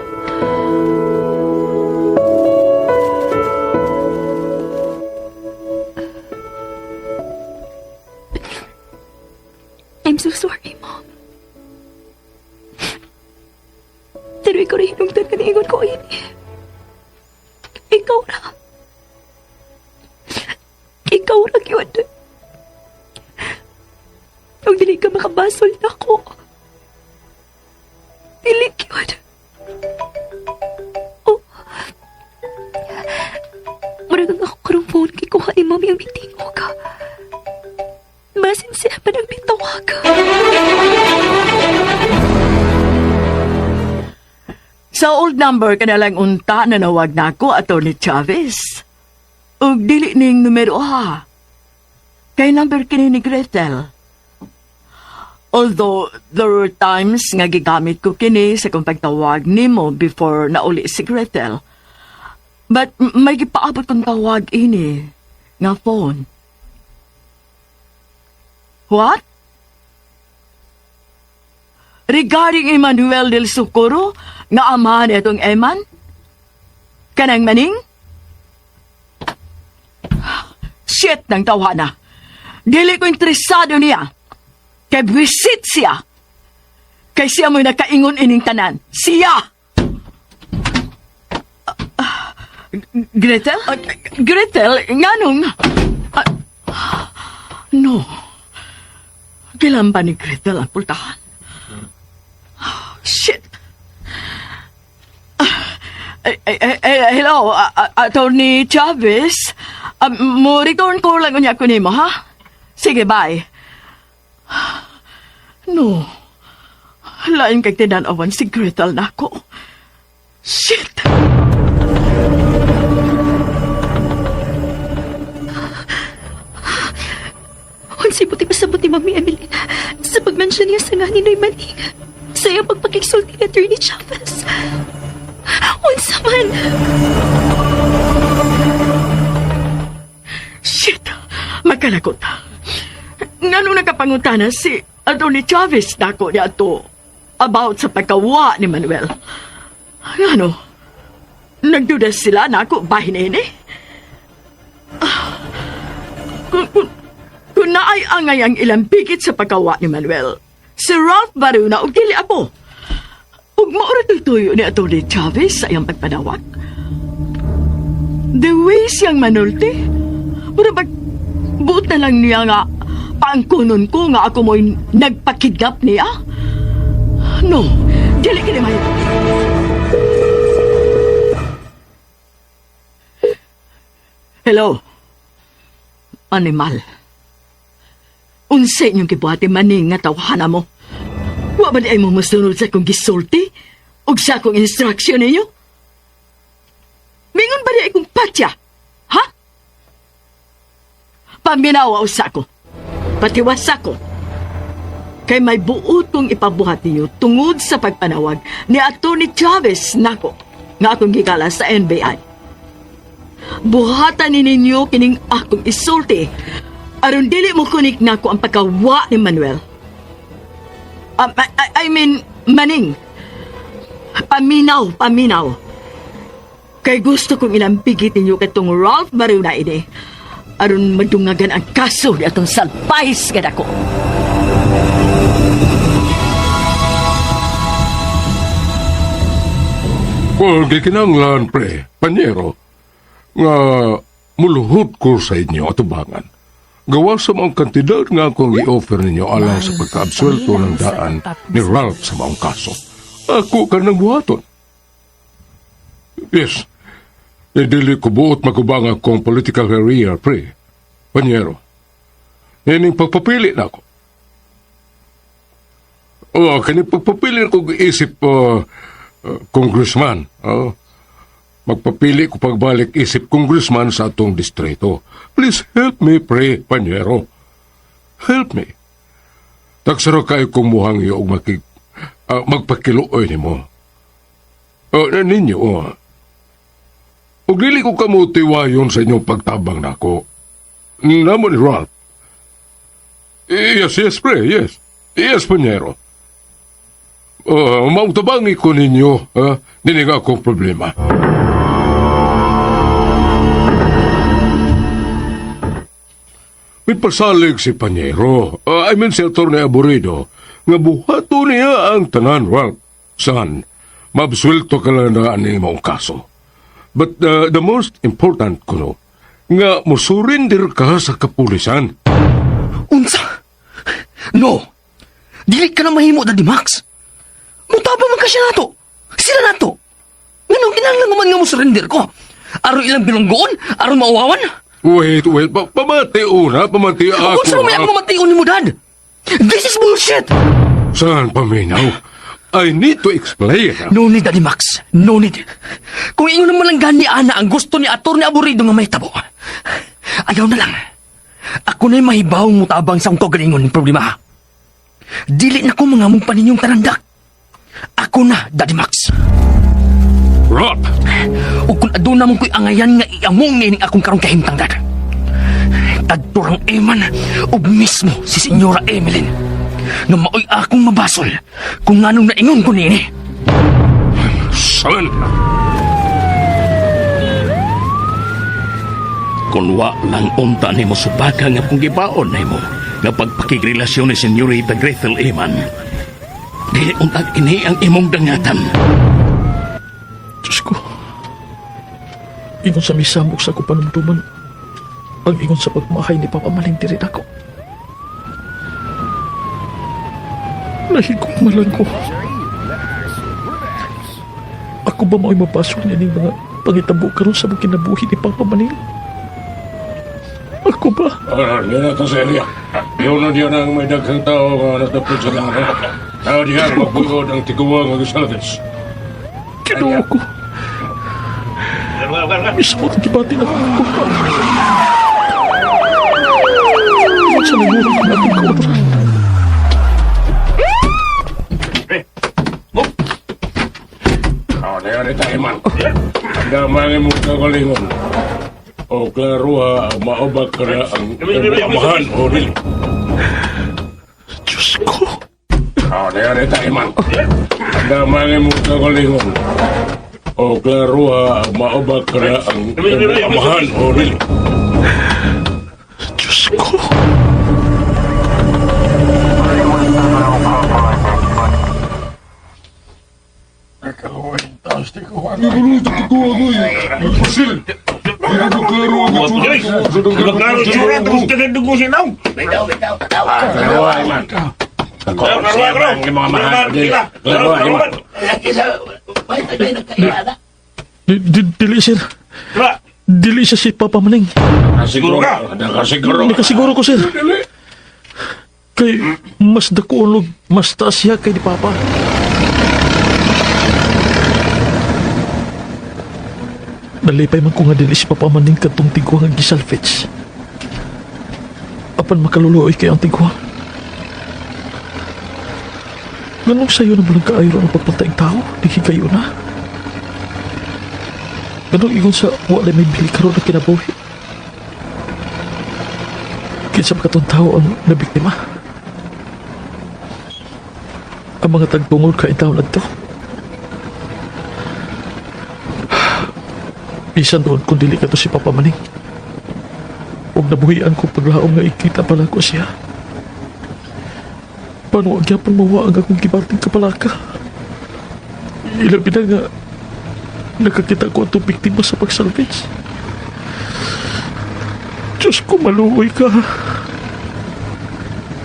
I'm so sorry, Mom. Pero ikaw rin hinungtan ka na ingon ko ini. Ikaw na. Ikaw na yun. Huwag dili ka makabasol na ko. Dili yun. Oh. Maragang ako karong phone kikuha ni Mami ang meeting mo ka. Basin siya pa nang bitawag. Sa old number ka na lang unta na nawag na ako, Atty. Chavez. Ug dili ning numero ha. Kay number kini ni Gretel. Although there were times nga gigamit ko kini sa kung pagtawag nimo before nauli si Gretel. But may gipaabot kong tawag ini nga phone. What? Regarding Emmanuel del Socorro, nga amahan itong Eman? Kanang maning? Shit ng tawana. Dili ko interesado niya. Kay visit siya. Kay siya mo'y nakaingon ining tanan. Siya! Gretel? Gretel? Nganong? No. Kailan ba ni Gretel ang pultahan? Shit! Hello, Atty. Chavez. Mo return ko lang niya ko nimo, ha? Sige, bye. No. Lain kay tinanawan si Gretel na ako. Shit! Sibuti pasabot ni Mami Emelina sa pagmensyon niya sa nga ni Noy Maning sa iyang pagpakiksulti ni Attorney Chavez. Unsa man? Shit! Magkalagot. Ngano nakapangutana si Atty. Chavez nako niya to about sa pagkawa ni Manuel. Ngano? Nagduda sila nako bahin ini? Kung naay angay ang ilang pigit sa pagkawa ni Manuel, si Ralph Baruna og dili apo. Ug maura tuyo ni Atty. Chavez sa iyang pagpadawat. The way siyang manulti, mura buot na lang niya nga paangkunon ko nga ako mo'y nagpakidnap niya. No, dili ka naman. Hello? Animal. Unsa inyong kibuhati maning nga tawhana mo? Wa ba di ay mo masunod sa akong gisulti? O sa akong instruksyon ninyo? Mingon ba di ay kong patya? Ha? Paminawa sa ako. Patiwas ako. Kay may buot kong ipabuhat ninyo tungod sa pagpanawag ni Atty. Chavez nako nga akong gikala sa NBI. Buhatan ni ninyo kining akong isulti aron dili mo kunik nako ang pagkawa ni Manuel. I mean, Maning. Paminaw. Kay gusto kong ilampigit ninyo katong Ralph Baruna ini aron madungagan ang kaso ni atong salpahis nga dako. Kung di kinanglan, pre, panyero, nga muluhod ko sa inyo atubangan. Gawa sa maong kantidad nga akong i-offer ninyo alang sa pagka-absuelto ng daan ni Ralph sa maong kaso. Ako ka nang buhaton. Yes, dili ko buot magubang akong political career, pre. Panyero, yaning pagpapili na ako. Kaning pagpapili na kong isip congressman. Magpapili ko pagbalik isip congressman sa atong distrito. Please help me, pre, Panyero. Help me. Tagsaro kayo kung muhang iyo magpakiluoy ni mo. Ninyo, Ug dili ko kamutiwayon sa inyong pagtabang nako. Namo ni Ralph. Yes, pre, yes. Yes, Panyero. Mautabangi ko ninyo, dinig akong problema. May pasalig si Panyero, si Atty. Aburrido, nga buhato niya ang tanan, Ralph. San, mabswelto ka lang na ani mong kaso. But the most important kuno, nga musurindir ka sa kapulisan. Unsa? No. Dili ka na mahimo, Daddy Max. Mutaba man ka siya nato. Sila nato. Ganun, kinahanglan man nga mo surrender ko. Aron ilang bilonggoon? Aron mauwawan? Wait. Pamati ako. Kung saan may ako mamatiun ni mo, Dad? This is bullshit! Saan, paminaw? I need to explain. No need, Daddy Max. No need. Kung ingon naman lang gani, Ana, ang gusto ni Atty. Aburrido nga may tabo. Ayaw na lang. Ako na'y mahibawang mutabang sa akong kagalingon ng problema. Dili na ko mga mong paninyong tarandak. Ako na, Daddy Max. Rob! O kung aduna mong ko'y angayan nga iamong nining akong karong kahimtang, Dad. Tadturang Eman o mismo si Senyora Emeline nga maoy akong mabasol kung anong naingon ko nini. Son! Kung wa lang unta ni mo subaka nga kung gibaon na mo nga pagpakigrelasyon ni Senyorita Grethel Eman, dili untag ini ang imong dangatan. Diyos ko, ingon sa misambok sa kupanumduman, ang ingon sa pagmahay ni Papa Maling rin ako. Nahigong malang ko. Ako ba mo'y mapasok niya ng mga pangitabo karon sa mga kinabuhi ni Papa Maling? Ako ba? Yan na to, Celia. Yun na diyan ang may daghang tao nga natapos sa langit. Tao diyan magbugod ang tiguwang ng Salades. Kinuha ko. Mismo at kibati na ako. Sa nagulong ang akong kauturan. Nangyari tayo man. Damangin mo kagalingon. O klaro ha, maobag ka na ang amahan o dili. Diyos ko. Nangyari tayo man. Damangin mo kagalingon. O klaro ha, maobag ka na ang amahan o dili. Diyos ko. Klaro ay man. Klaro ay man. Dili, sir. Dili siya si Papa Maneng. Siguro ka? Nakasiguro ka? Nakasiguro ko, sir. Kay mas dako ulog, mas taas siya kay di Papa. Nalipay man ko nga dili si Papa Maneng katong tigwa nga gisalvage. Apan makaluluoy kay ang tigwa. Ganong sa'yo na balang kaayo ang pagpataing tao, di kayo na. Ganong ingon sa wala may bili karon na kinabuhi. Kinsa ba katong tao ang nabiktima? Ang mga tagtungod ka itaw na to. Bisan doon kung dili ka to si Papa Maneng. Huwag nabuhian ko paglaong nga ikita pala ko siya. Paano ang yapon mawa ang akong kibarting kapalaka? Ilabi na nga nakakita ko itong biktima sa pagsalvage. Diyos ko, maluoy ka.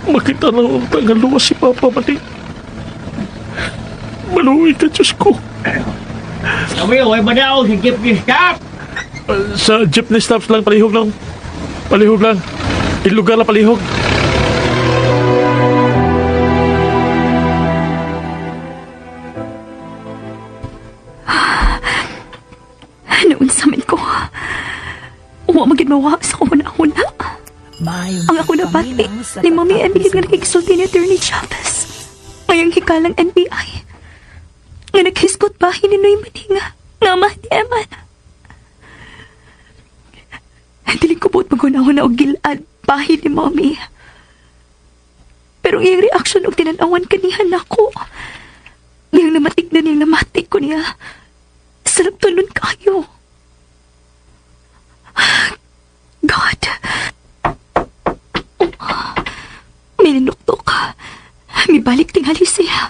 Makita na ang tangang luwas si Papa Maneng. Maluoy ka, Diyos ko. Kami, huwag ba na ako si Jeepney Staff? Sa jeepney stops lang, palihog lang. Palihog lang. Ilugar na palihog. Noon sa amin ko, huwag maging mawa sa una-una. Ang ako na pati ni Mami Emily nga nakikisulti ni Attorney Chavez. Ngayong hikalang NBI. Nga naghiskot bahin ni Noy Maninga nga ama ni Eman. Diling ko buot magunahon na og gilad bahin ni Mami. Pero iyang reaksyon og tinanawan kanihan ako. Ngayong namatik na niyang namatik ko niya. Sarap tulon kayo. God. May ninuktok. May balik tingali siya.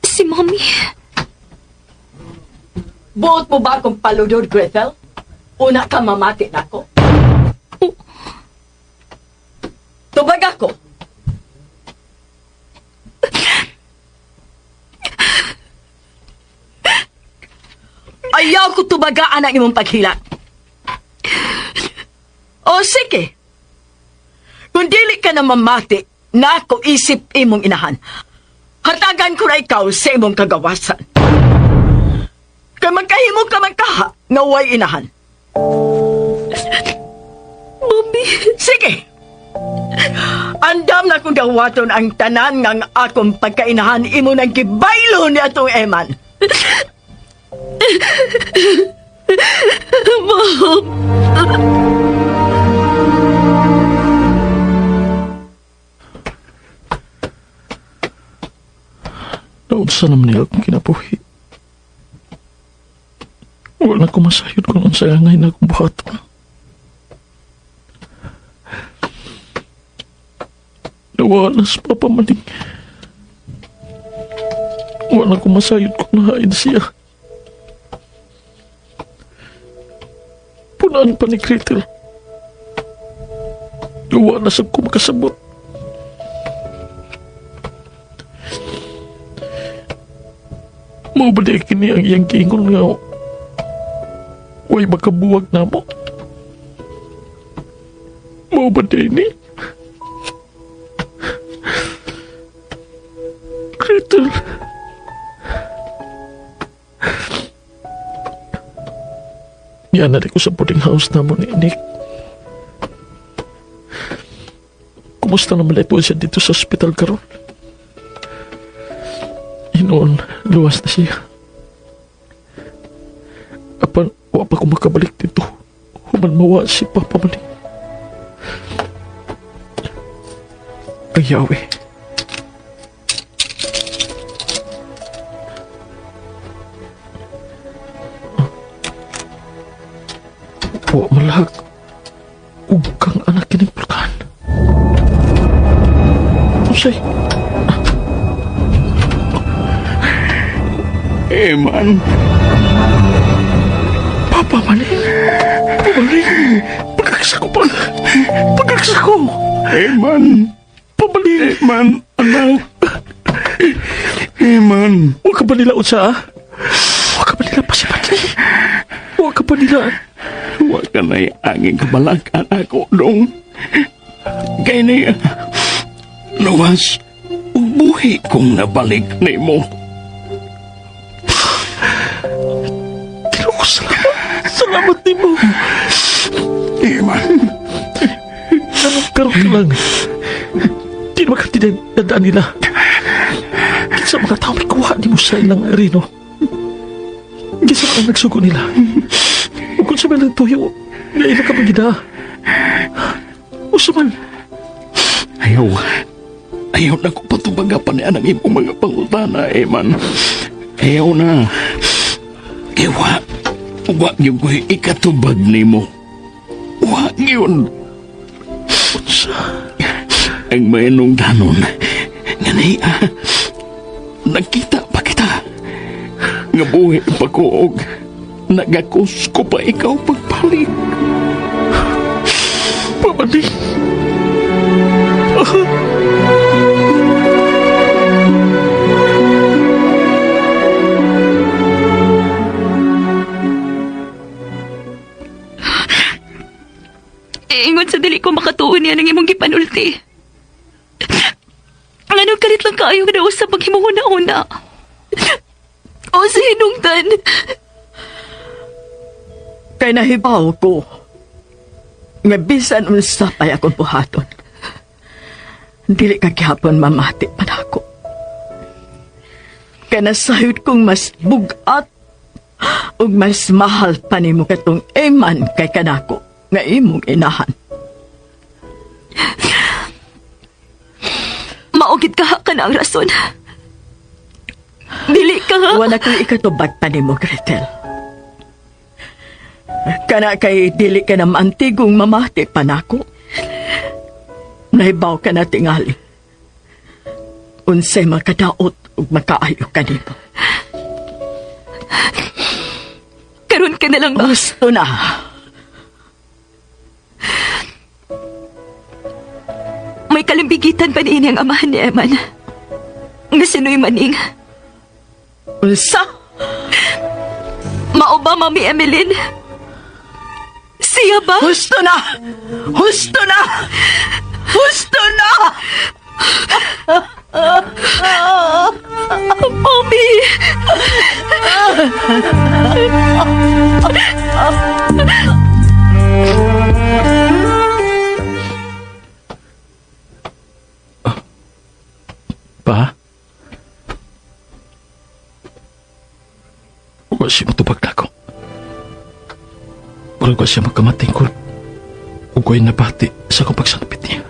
Si Mommy. Buot mo ba akong paludod, Gretel? Una ka mamati na ako. Tubag ako. Ayaw ko tubagaan ang imong paghila. O sige. Kung dili ka na mamati, na ako isip imong inahan. Hatagan ko na ikaw sa imong kagawasan. Kay magkahimo ka magkaha, nga way inahan. Mommy. Sige. Andam na kong gawaton ang tanan ng akong pagkainahan imo ng kibaylo ni atong Eman. Mom. Naunsa naman nila akong kinabuhi. Wala ko masayod kung ang sayangay na akong buhaton. Nawala sa Papa Maneng. Wala ko masayod kung nahain siya. Punaan pa ni Gretel. Wala sa ko makasabot. Mabalik kini ang iyang kingon nga way makabuwag na mo. Mabalik ni Gretel. Yan na ko sa boarding house na mo ni Nick. Kumusta naman na po siya dito sa hospital karon? Inoon, luwas na siya. Apan, wa pa ko makabalik dito. Human mawa si Papa Maning. Ang Yahweh. Wa malahag. Ug kang anak kining pulkan. Usay. Eman. Papa Maning. Maning. Pagkaksa ko pa. Pagkaksa ko. Eman. Pamaling. Eman, anak. Eman. Huwag ka ba nila unsa, ah? Huwag ka ba nila pasipatli? Huwag ka ba nila... Huwag ka na'y angin kabalakan ako, dong. Kaya niya, luwas, ubuhi kong nabalik ni mo. Tino ko salamat. Salamat ni mo. Eman. Anong karoon ka lang? Di naman ka tinadaan nila. Kinsa mga tao may kuha ni mo sa ilang areno. Kinsa mga nagsugo nila. O kung sa may tuyo, ngayon ka magida. Usaman. Ayaw na ko patubagapan ni anang imong mga pangutana, Eman. Ayaw na. Wag yung ko'y ikatubag ni mo. Wag yun. Ang mayanong danon, nga niya, nagkita pa kita. Nga buhay pa ko og nagakos ko pa ikaw pagpalit. Pamaling. Ingon sa dili ko makatuon niya ng imong gipanulti. Ano kalit lang kaayo na usap paghimuhuna-una. O sa hinungdan. Kay nahibaw ko nga bisan unsa pay akong buhaton. Dili ka gihapon mamati pa nako. Kay nasayod kong mas bugat ug mas mahal pa nimo katong Eman kay kanako nga imong inahan. Maugid ka na ang rason. Dili ka. Wala kay ikatubag pa nimo, Gretel. Kana kay dili ka na mantigong mamati pa nako. Nahibaw ka na tingali. Unsay makadaot ug makaayo ka nimo. Karon ka na lang ba? Gusto na. May kalimbigitan pa niini ang amahan ni Eman. Nga sino'y maning. Unsa? Mao ba, Mami Emeline? Siya ba? Husto na! Husto na! Husto na! Mami! Pa? Huwag siya matubag na ako. Huwag siya magkamating ko. Huwag ko yung nabati sa kong pagsangpit niya.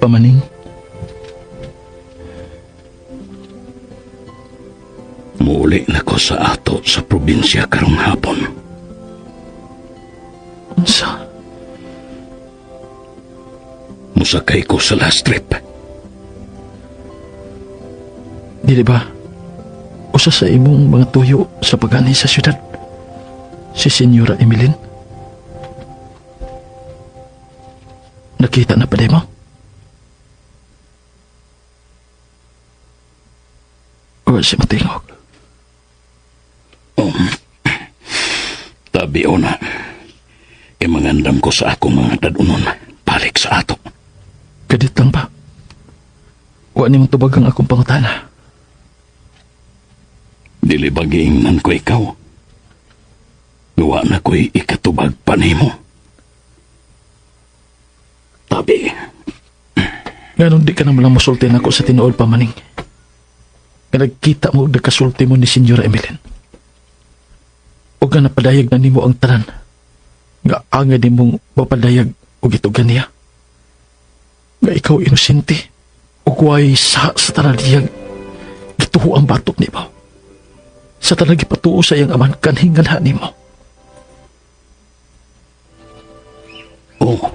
Pamaning. Muli na ko sa ato sa probinsya karong hapon. Unsa? Musakay ko sa last trip. Dili ba? Usa sa imong mga tuyo sa pag-ani sa syudad. Si Senyora Emeline. Nakita na pa di mo? O si matingog? Tabi o na. Imangandam ko sa akong mga dadunon. Balik sa ato. Kadit lang ba? Wa ni mong tubag ang akong pangutana. Dili ba giingnan ko ikaw? Gawa na ko'y ikatubag pa nimo. Tabi, Ngayon di ka naman lang masulti na ako sa tinuod pa maning. Nga nagkita mo nagkasulti mo ni Senyora Emeline. O nga napadayag na nimo ang tanan. Nga angay ni mong mapadayag o gitugan niya. Nga ikaw inosente. O kuway sa tanan niyang gituho ang batok ni mo. Sa tanan gipatuo sa iyang aman kanhingan ha ni mo. oo.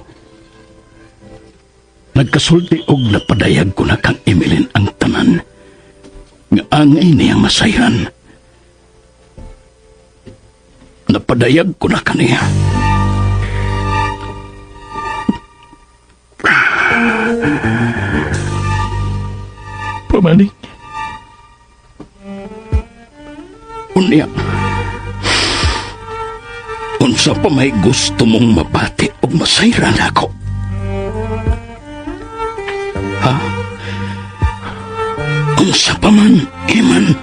Nagkasulti og napadayag ko na kang Emeline ang tanan. Nga angay niyang masayran. Napadayag ko na kaniya. Pamaning. Unya, unsa pa may gusto mong mabati o masayran ako? Ha? Unsa pa man, Iman?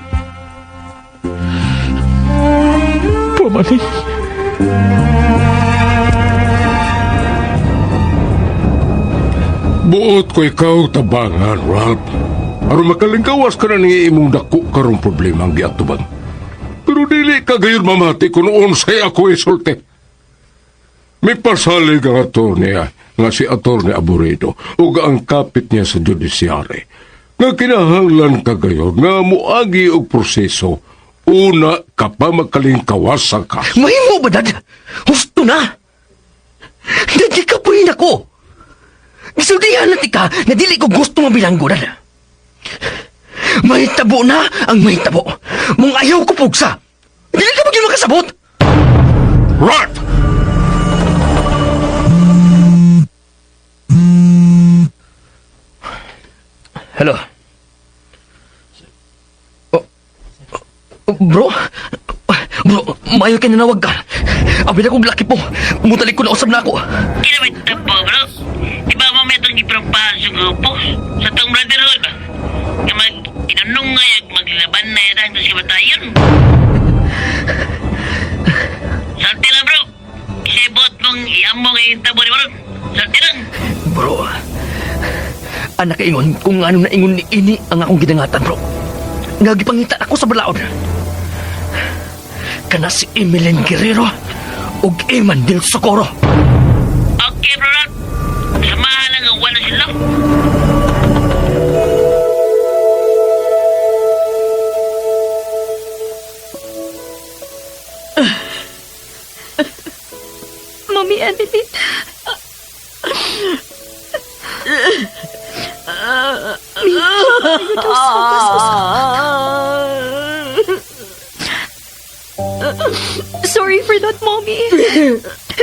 Pamaning. Buot ko ikaw tabangan, Ralph. Aron makalingkawas ka na ni imong dako karong problema ang giatubang. Pero dili ka gayon mamati kung unsay ako isulti. May pasalig ang attorney nga si Attorney Aburrido ug ang kapit niya sa judisyare. Nga kinahanglan ka gayon nga muagi og proseso una ka pa makalingkawas sa kaso. Mahimo ba, Dad? Husto na! Dad, ka po rin ako! Gisultihan na tika na dili ko gusto mabilanggo, Dad. Mahitabo na ang mahitabo. Mong ayaw ko pugsa. Dili ka maging makasabot! Ralph! Hello? Bro? Bro, mayo ka nanawag ka. Abin akong laki po. Mutalik ko na usap na ako. Kinamit na po, bro. Di ba mamaya itong iprompahan sa grupo? Sa itong brotherhood ba? Nga inunong nga yung maglaban na yata ang sa batayon. Salti lang, bro. Isibot mong iamong itabo ni bro. Salti lang. Bro, anak ingon kung ano na ingon ni ini ang akong ginangatan, bro. Nagipangita ako sa balaod. Kana si Emeline Guerrero ug Eman del Socorro. Okay, bro. Samahan lang ang wala sila. Mami Emeline. Sorry for that, Mommy.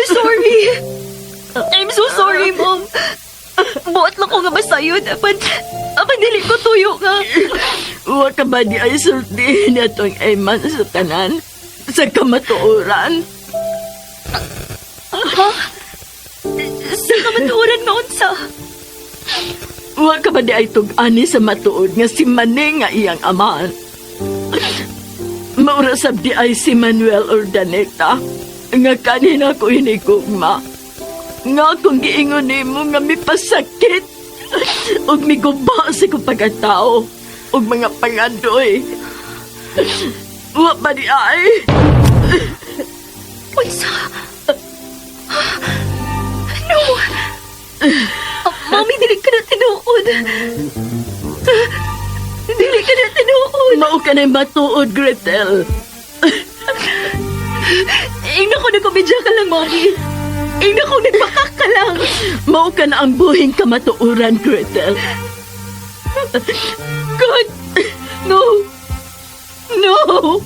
Sorry. I'm so sorry, Mom. Buot lang ko nga masayod. Apan dili ko tuyo nga. Wa ka ba di ay sulti na itong Eman sa tanan? Sa kamatuoran? Ha? Sa kamatuoran nga unsa? Wa ka ba di ay tug-ani sa matuod nga si Maneng nga iyang amahan? Maurasab di ay si Manuel Urdaneta nga kanina ko hinigugma. Nga kung giingon nimo nga mipasakit ug miguba sa kong pagkatao ug mga pangadoy. Wa ba di ay? Unsa? No! Mami, dili ka na tinuod. Dili ka na tinuod. Mao ka na matuod, Gretel. Ingna ko nagkomedya ka lang, Mami. Ingna ko nagbakak ka lang. Mao ka na ang buhing kamatuoran, Gretel. God! No! No! No!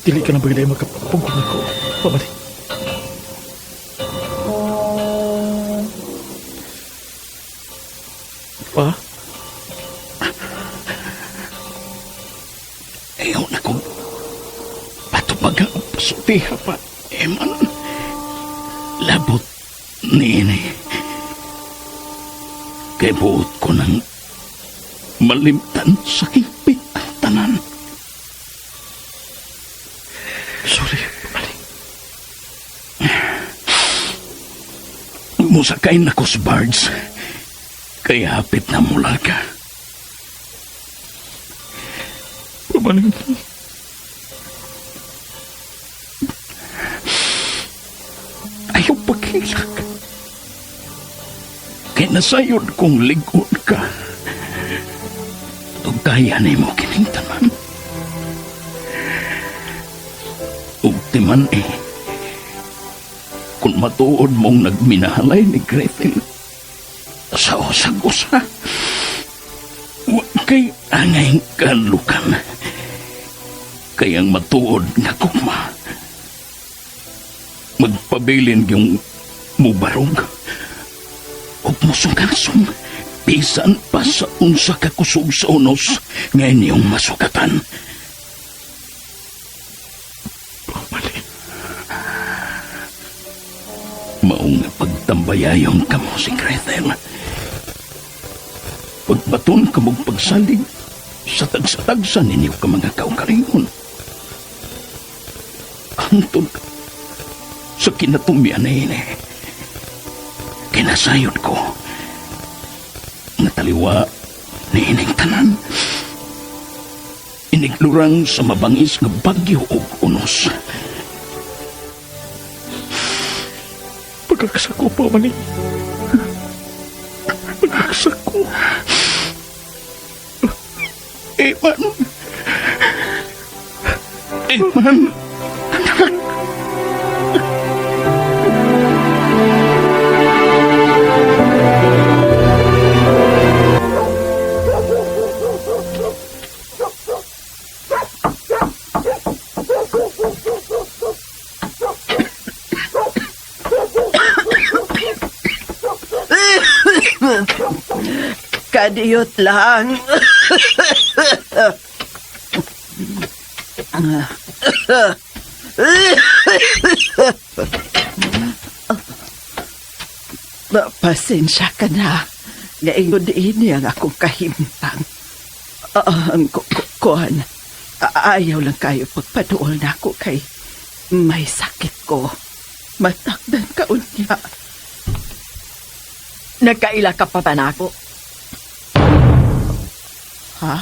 Dili ka na bagay makapagpungkol ko. Pamaning. Pa? Ayaw na kong patubaga ang pasulti. Piha pa, Eman. Labot nini. Kay buot ko ng malimtan sa higpit ang tanan. Sorry, Maling. Musakay na ko sa barge. Kaya hapit na mula ka. Maling. Ayaw pagkilak. Kaya nasayod kong ligon ka. Ug kaya na mo kinintaman. Ug timan kung matuod mong nagminahalay ni Gretel sa usag-usa, wa kay angay kalukan. Kayang matuod nga kukma. Magpabilin yung mubarog o musugasong bisan pa sa unsa ka kusog sa unos ngayon yung masukatan. Maong pagtambayayon ka mo si Gretel. Pagbaton ka mong pagsalig sa tagsa-tagsa ninyo ka mga kaukalingon. Hantod sa kinatumbyan na ini. Kinasayod ko. Nataliwa ni ining tanan. Iniglurang sa mabangis nga bagyo o unos. Pagkakasako pa, Maling. Pagkakasako. Eman. Eman. Kadiyot lang. Pasensya ka na. Ngayon din ang akong kahimtang. Ang kuhan. Ayaw lang kayo pagpaduol na ako kay may sakit ko. Matakdan ka unya. Nagkaila ka pa ba na ako? Ha?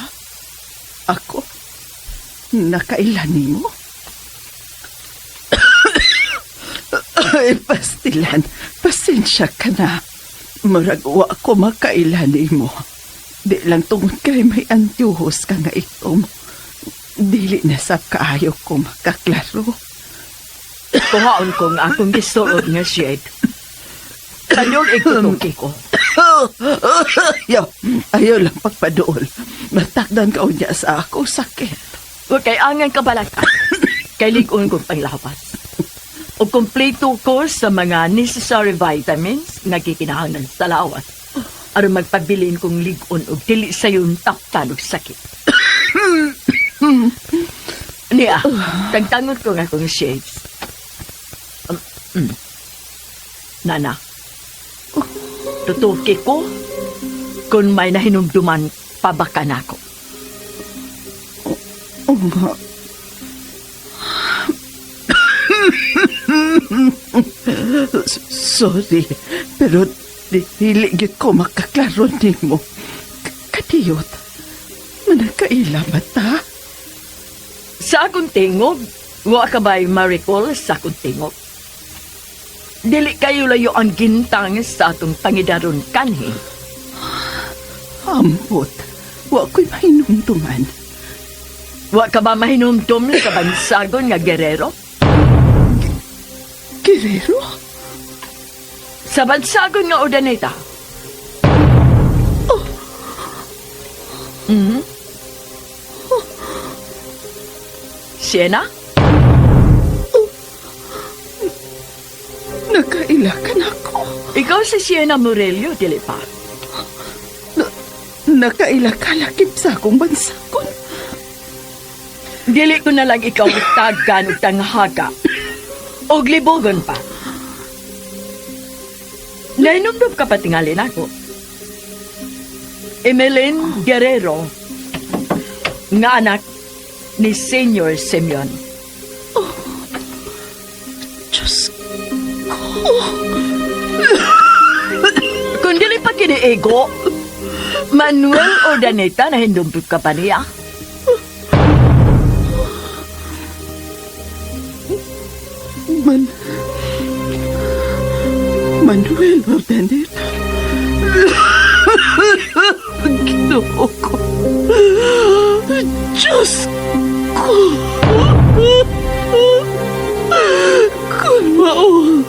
Ako? Nakailan mo? Ay, pastilan. Pasensya ka na. Maragwa ko makailan mo. Di lang tungod kay may antuhos ka nga itom. Dili na sa kaayo ko makaklaro. Kuhaon ko nga akong gisuod nga shade. Kanyol ikutuki ko. Ayaw lang pagpadool. Matakdan ka unya sa ako sakit. Huwag kay angan ka balata. Kay ligon kong panglawas. O kompleto ko sa mga necessary vitamins na kikinahanglan sa lawas. Aron magpabilin kong ligon o dili sa yung taktan o sakit. Niya, tagtangon ko nga kong shades. Nana, tutuki ko kung may nahinumduman pabaka na ako. Sorry, pero dili ko makaklaro nimo. Kadiyot, manakaila ba ta? Sa akong tingog, wa ka ba'y ma-recall sa akong tingog? Dili kayo layo ang gintang sa atong pangidaron kanhi. Ambot, wa ko'y mahinumduman. Wa ka ba mahinumdum sa bansagon nga gerero? Guerrero? Sa bansagon nga Urdaneta. Oh. Mm-hmm. Oh. Siena? Oh. Nakailakan ako. Ikaw si Siena Morello, dili pa? Nakailakalakip sa akong bansagon. Dili ko na lang ikaw tagan o tanghaga Og libogon pa. Nainumdum ka pa tingalin ako. Emeline Guerrero, nga anak ni Senior Simeon. Diyos Kung dili pa kiniego, Manuel Ordaneta na hindumpip ka pa niya. Manuel Ordaneta. Ginoo ko. Diyos ko. Kung mao,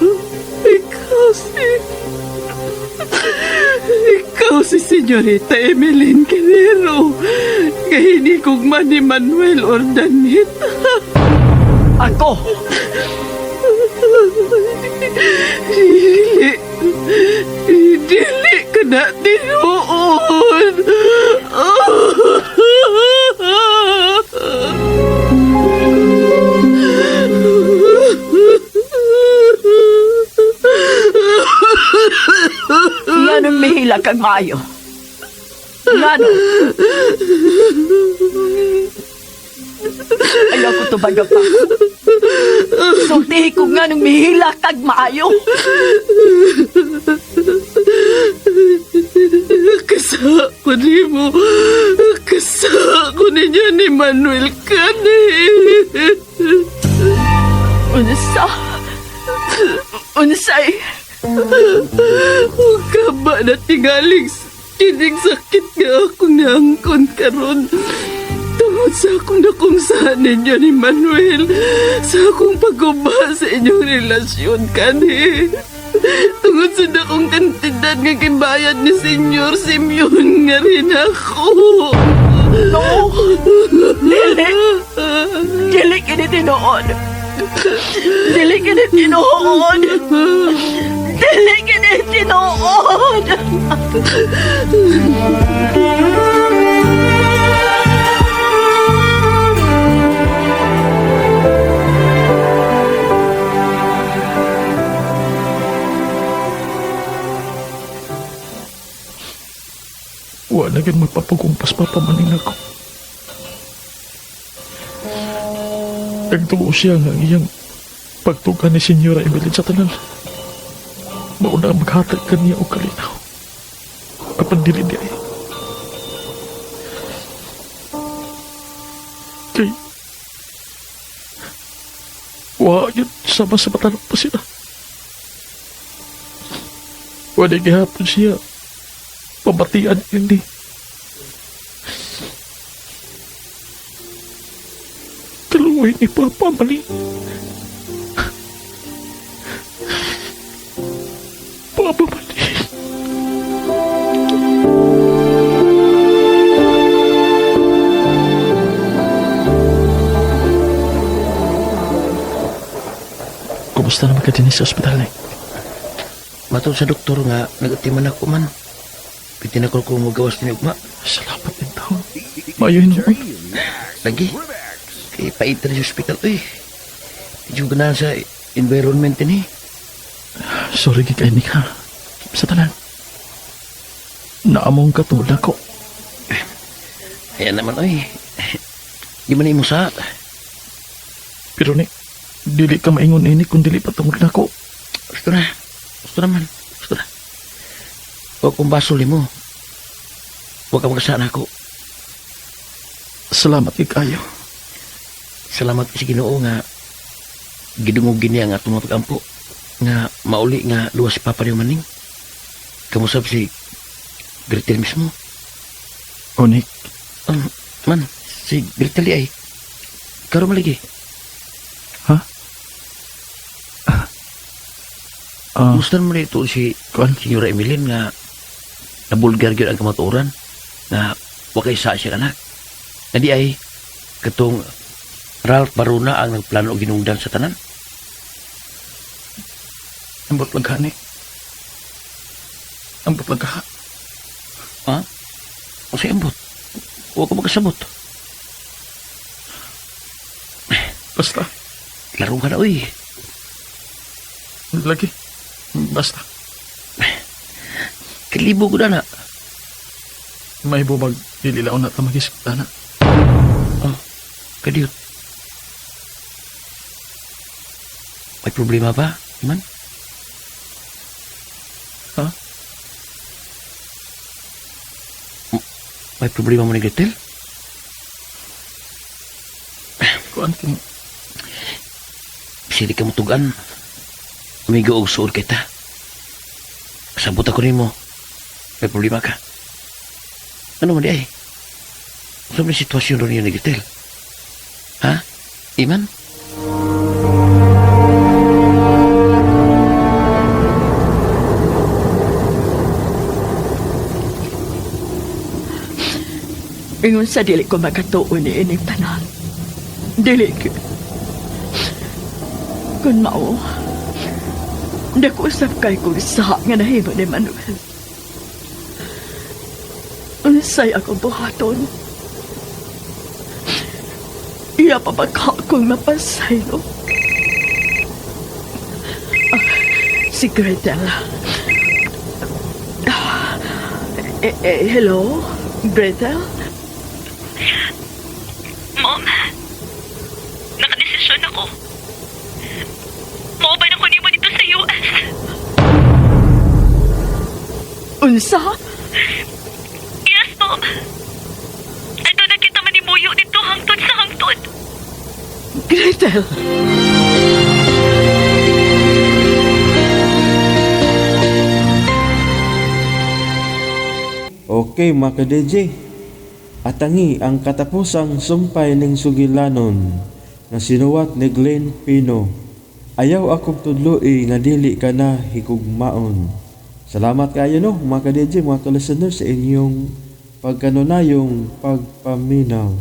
ikaw si Senyorita Emeline Guerrero. Kahini kong ni Manuel Ordaneta. Ako! Dili ka na tinuod. Nga nang mihila kang maayo. Nga nang. Ayaw ko tubaga pa. Sultihi ko nga nang mihila kag maayo. Kasako ni mo. Kasako niya ni Manuel Kani. Unsay? Huwag ka ba na tingaling kining sakit nga akong naangkon karon. Tungod sa akong nakungsahan ninyo ni Manuel, sa akong pagguba sa inyong relasyon kani. Tungod sa akong kantidad nga kimbayad ni Senyor Simeon nga rin ako. No! Dili! Dili kini tinuod! Dili kini tinuod! Dili kini tinuod! Wala naging magpapagumpas papamanin ako. Nagtuo siya nga ang iyang pagtugan ni Senyora Emeline sa tanan. Mauna maghatag ka niya o kalinaw. Kapag dili di ay. Kay... Wa yun sama sa matanong pa sila. Wala gihapon siya. Pabatian hindi. Kaluway ni Papa Mali. Papa Mali. Kumusta naman ka din sa ospital na? Matod sa doktor nga, nagatiman ako man. Pitinakol ko magawas ni Ugma. Salamat din tao. Mayoy noon. Lagi. Kaya paita na sa hospital. Uy, medyo ganahan sa environment ni. Sorry kay ka. Sa tanan. Naamong katulad ko. Ayan naman, uy. Di man imo sa. Pero ni, dili ka maingon ini kung dili patungod na ko. Gusto na. Gusto naman. Gusto na. Huwag kong basol mo. Huwag ka magkasaan ako. Salamat kayo. Salamat sa Ginoo nga gidungog niya nga atong pag-ampo nga mauli nga luwas si Papa niyo maning. Kamusap si Gretel mismo. Onik. Man, si Gretel ay karo malagi. Ha? Gusto mo nito si Senyora Emeline nga nabulgar yun ang kamatuoran na wakay sa siya anak. Nadi ay katong Ralph Barona ang nagplano o ginungdan sa tanan. Ambot laghani. Ambot lagha. Ha? O si ambot? Huwag ko magkasabot. Basta. Laro ka na, uy. lagi. Basta, Kalibo ko na. may bubag dililaon na tamagis na. Oh, kadiyot. May problema ba, Iman? Ha? May problema mo ni Gretel? Kuan kin Sili ka mo tugan. Umigo og suod kita. Sabot ako nimo. May problema ka. Ano man di ay? Ano may sitwasyon ron yun ni Gretel? Ha? Iman? Ingon sa dili ko magatuon ni ining tanan. Dili ko. Kung mao, dako usap kay kung sa nga nahimo ni Manuel. Unsay ako buhaton. Iya pa baka akong mapasaylo. Si Gretel. Hello, Gretel? Mom, nakadesisyon ako. Mauban ako ni mo dito sa US. Unsa? Yes, Mom. Ito na kita manimuyo dito hangtod sa hangtod. Gretel! Okay mga ka-DJ, atangi ang katapusang sumpay ning sugilanon nga sinuwat ni Glenn Pino. Ayaw akong tudloi nga dili ka na higugmaon. Salamat kayo no mga ka-DJ, mga ka-listener sa inyong pagkanunayong pagpaminaw.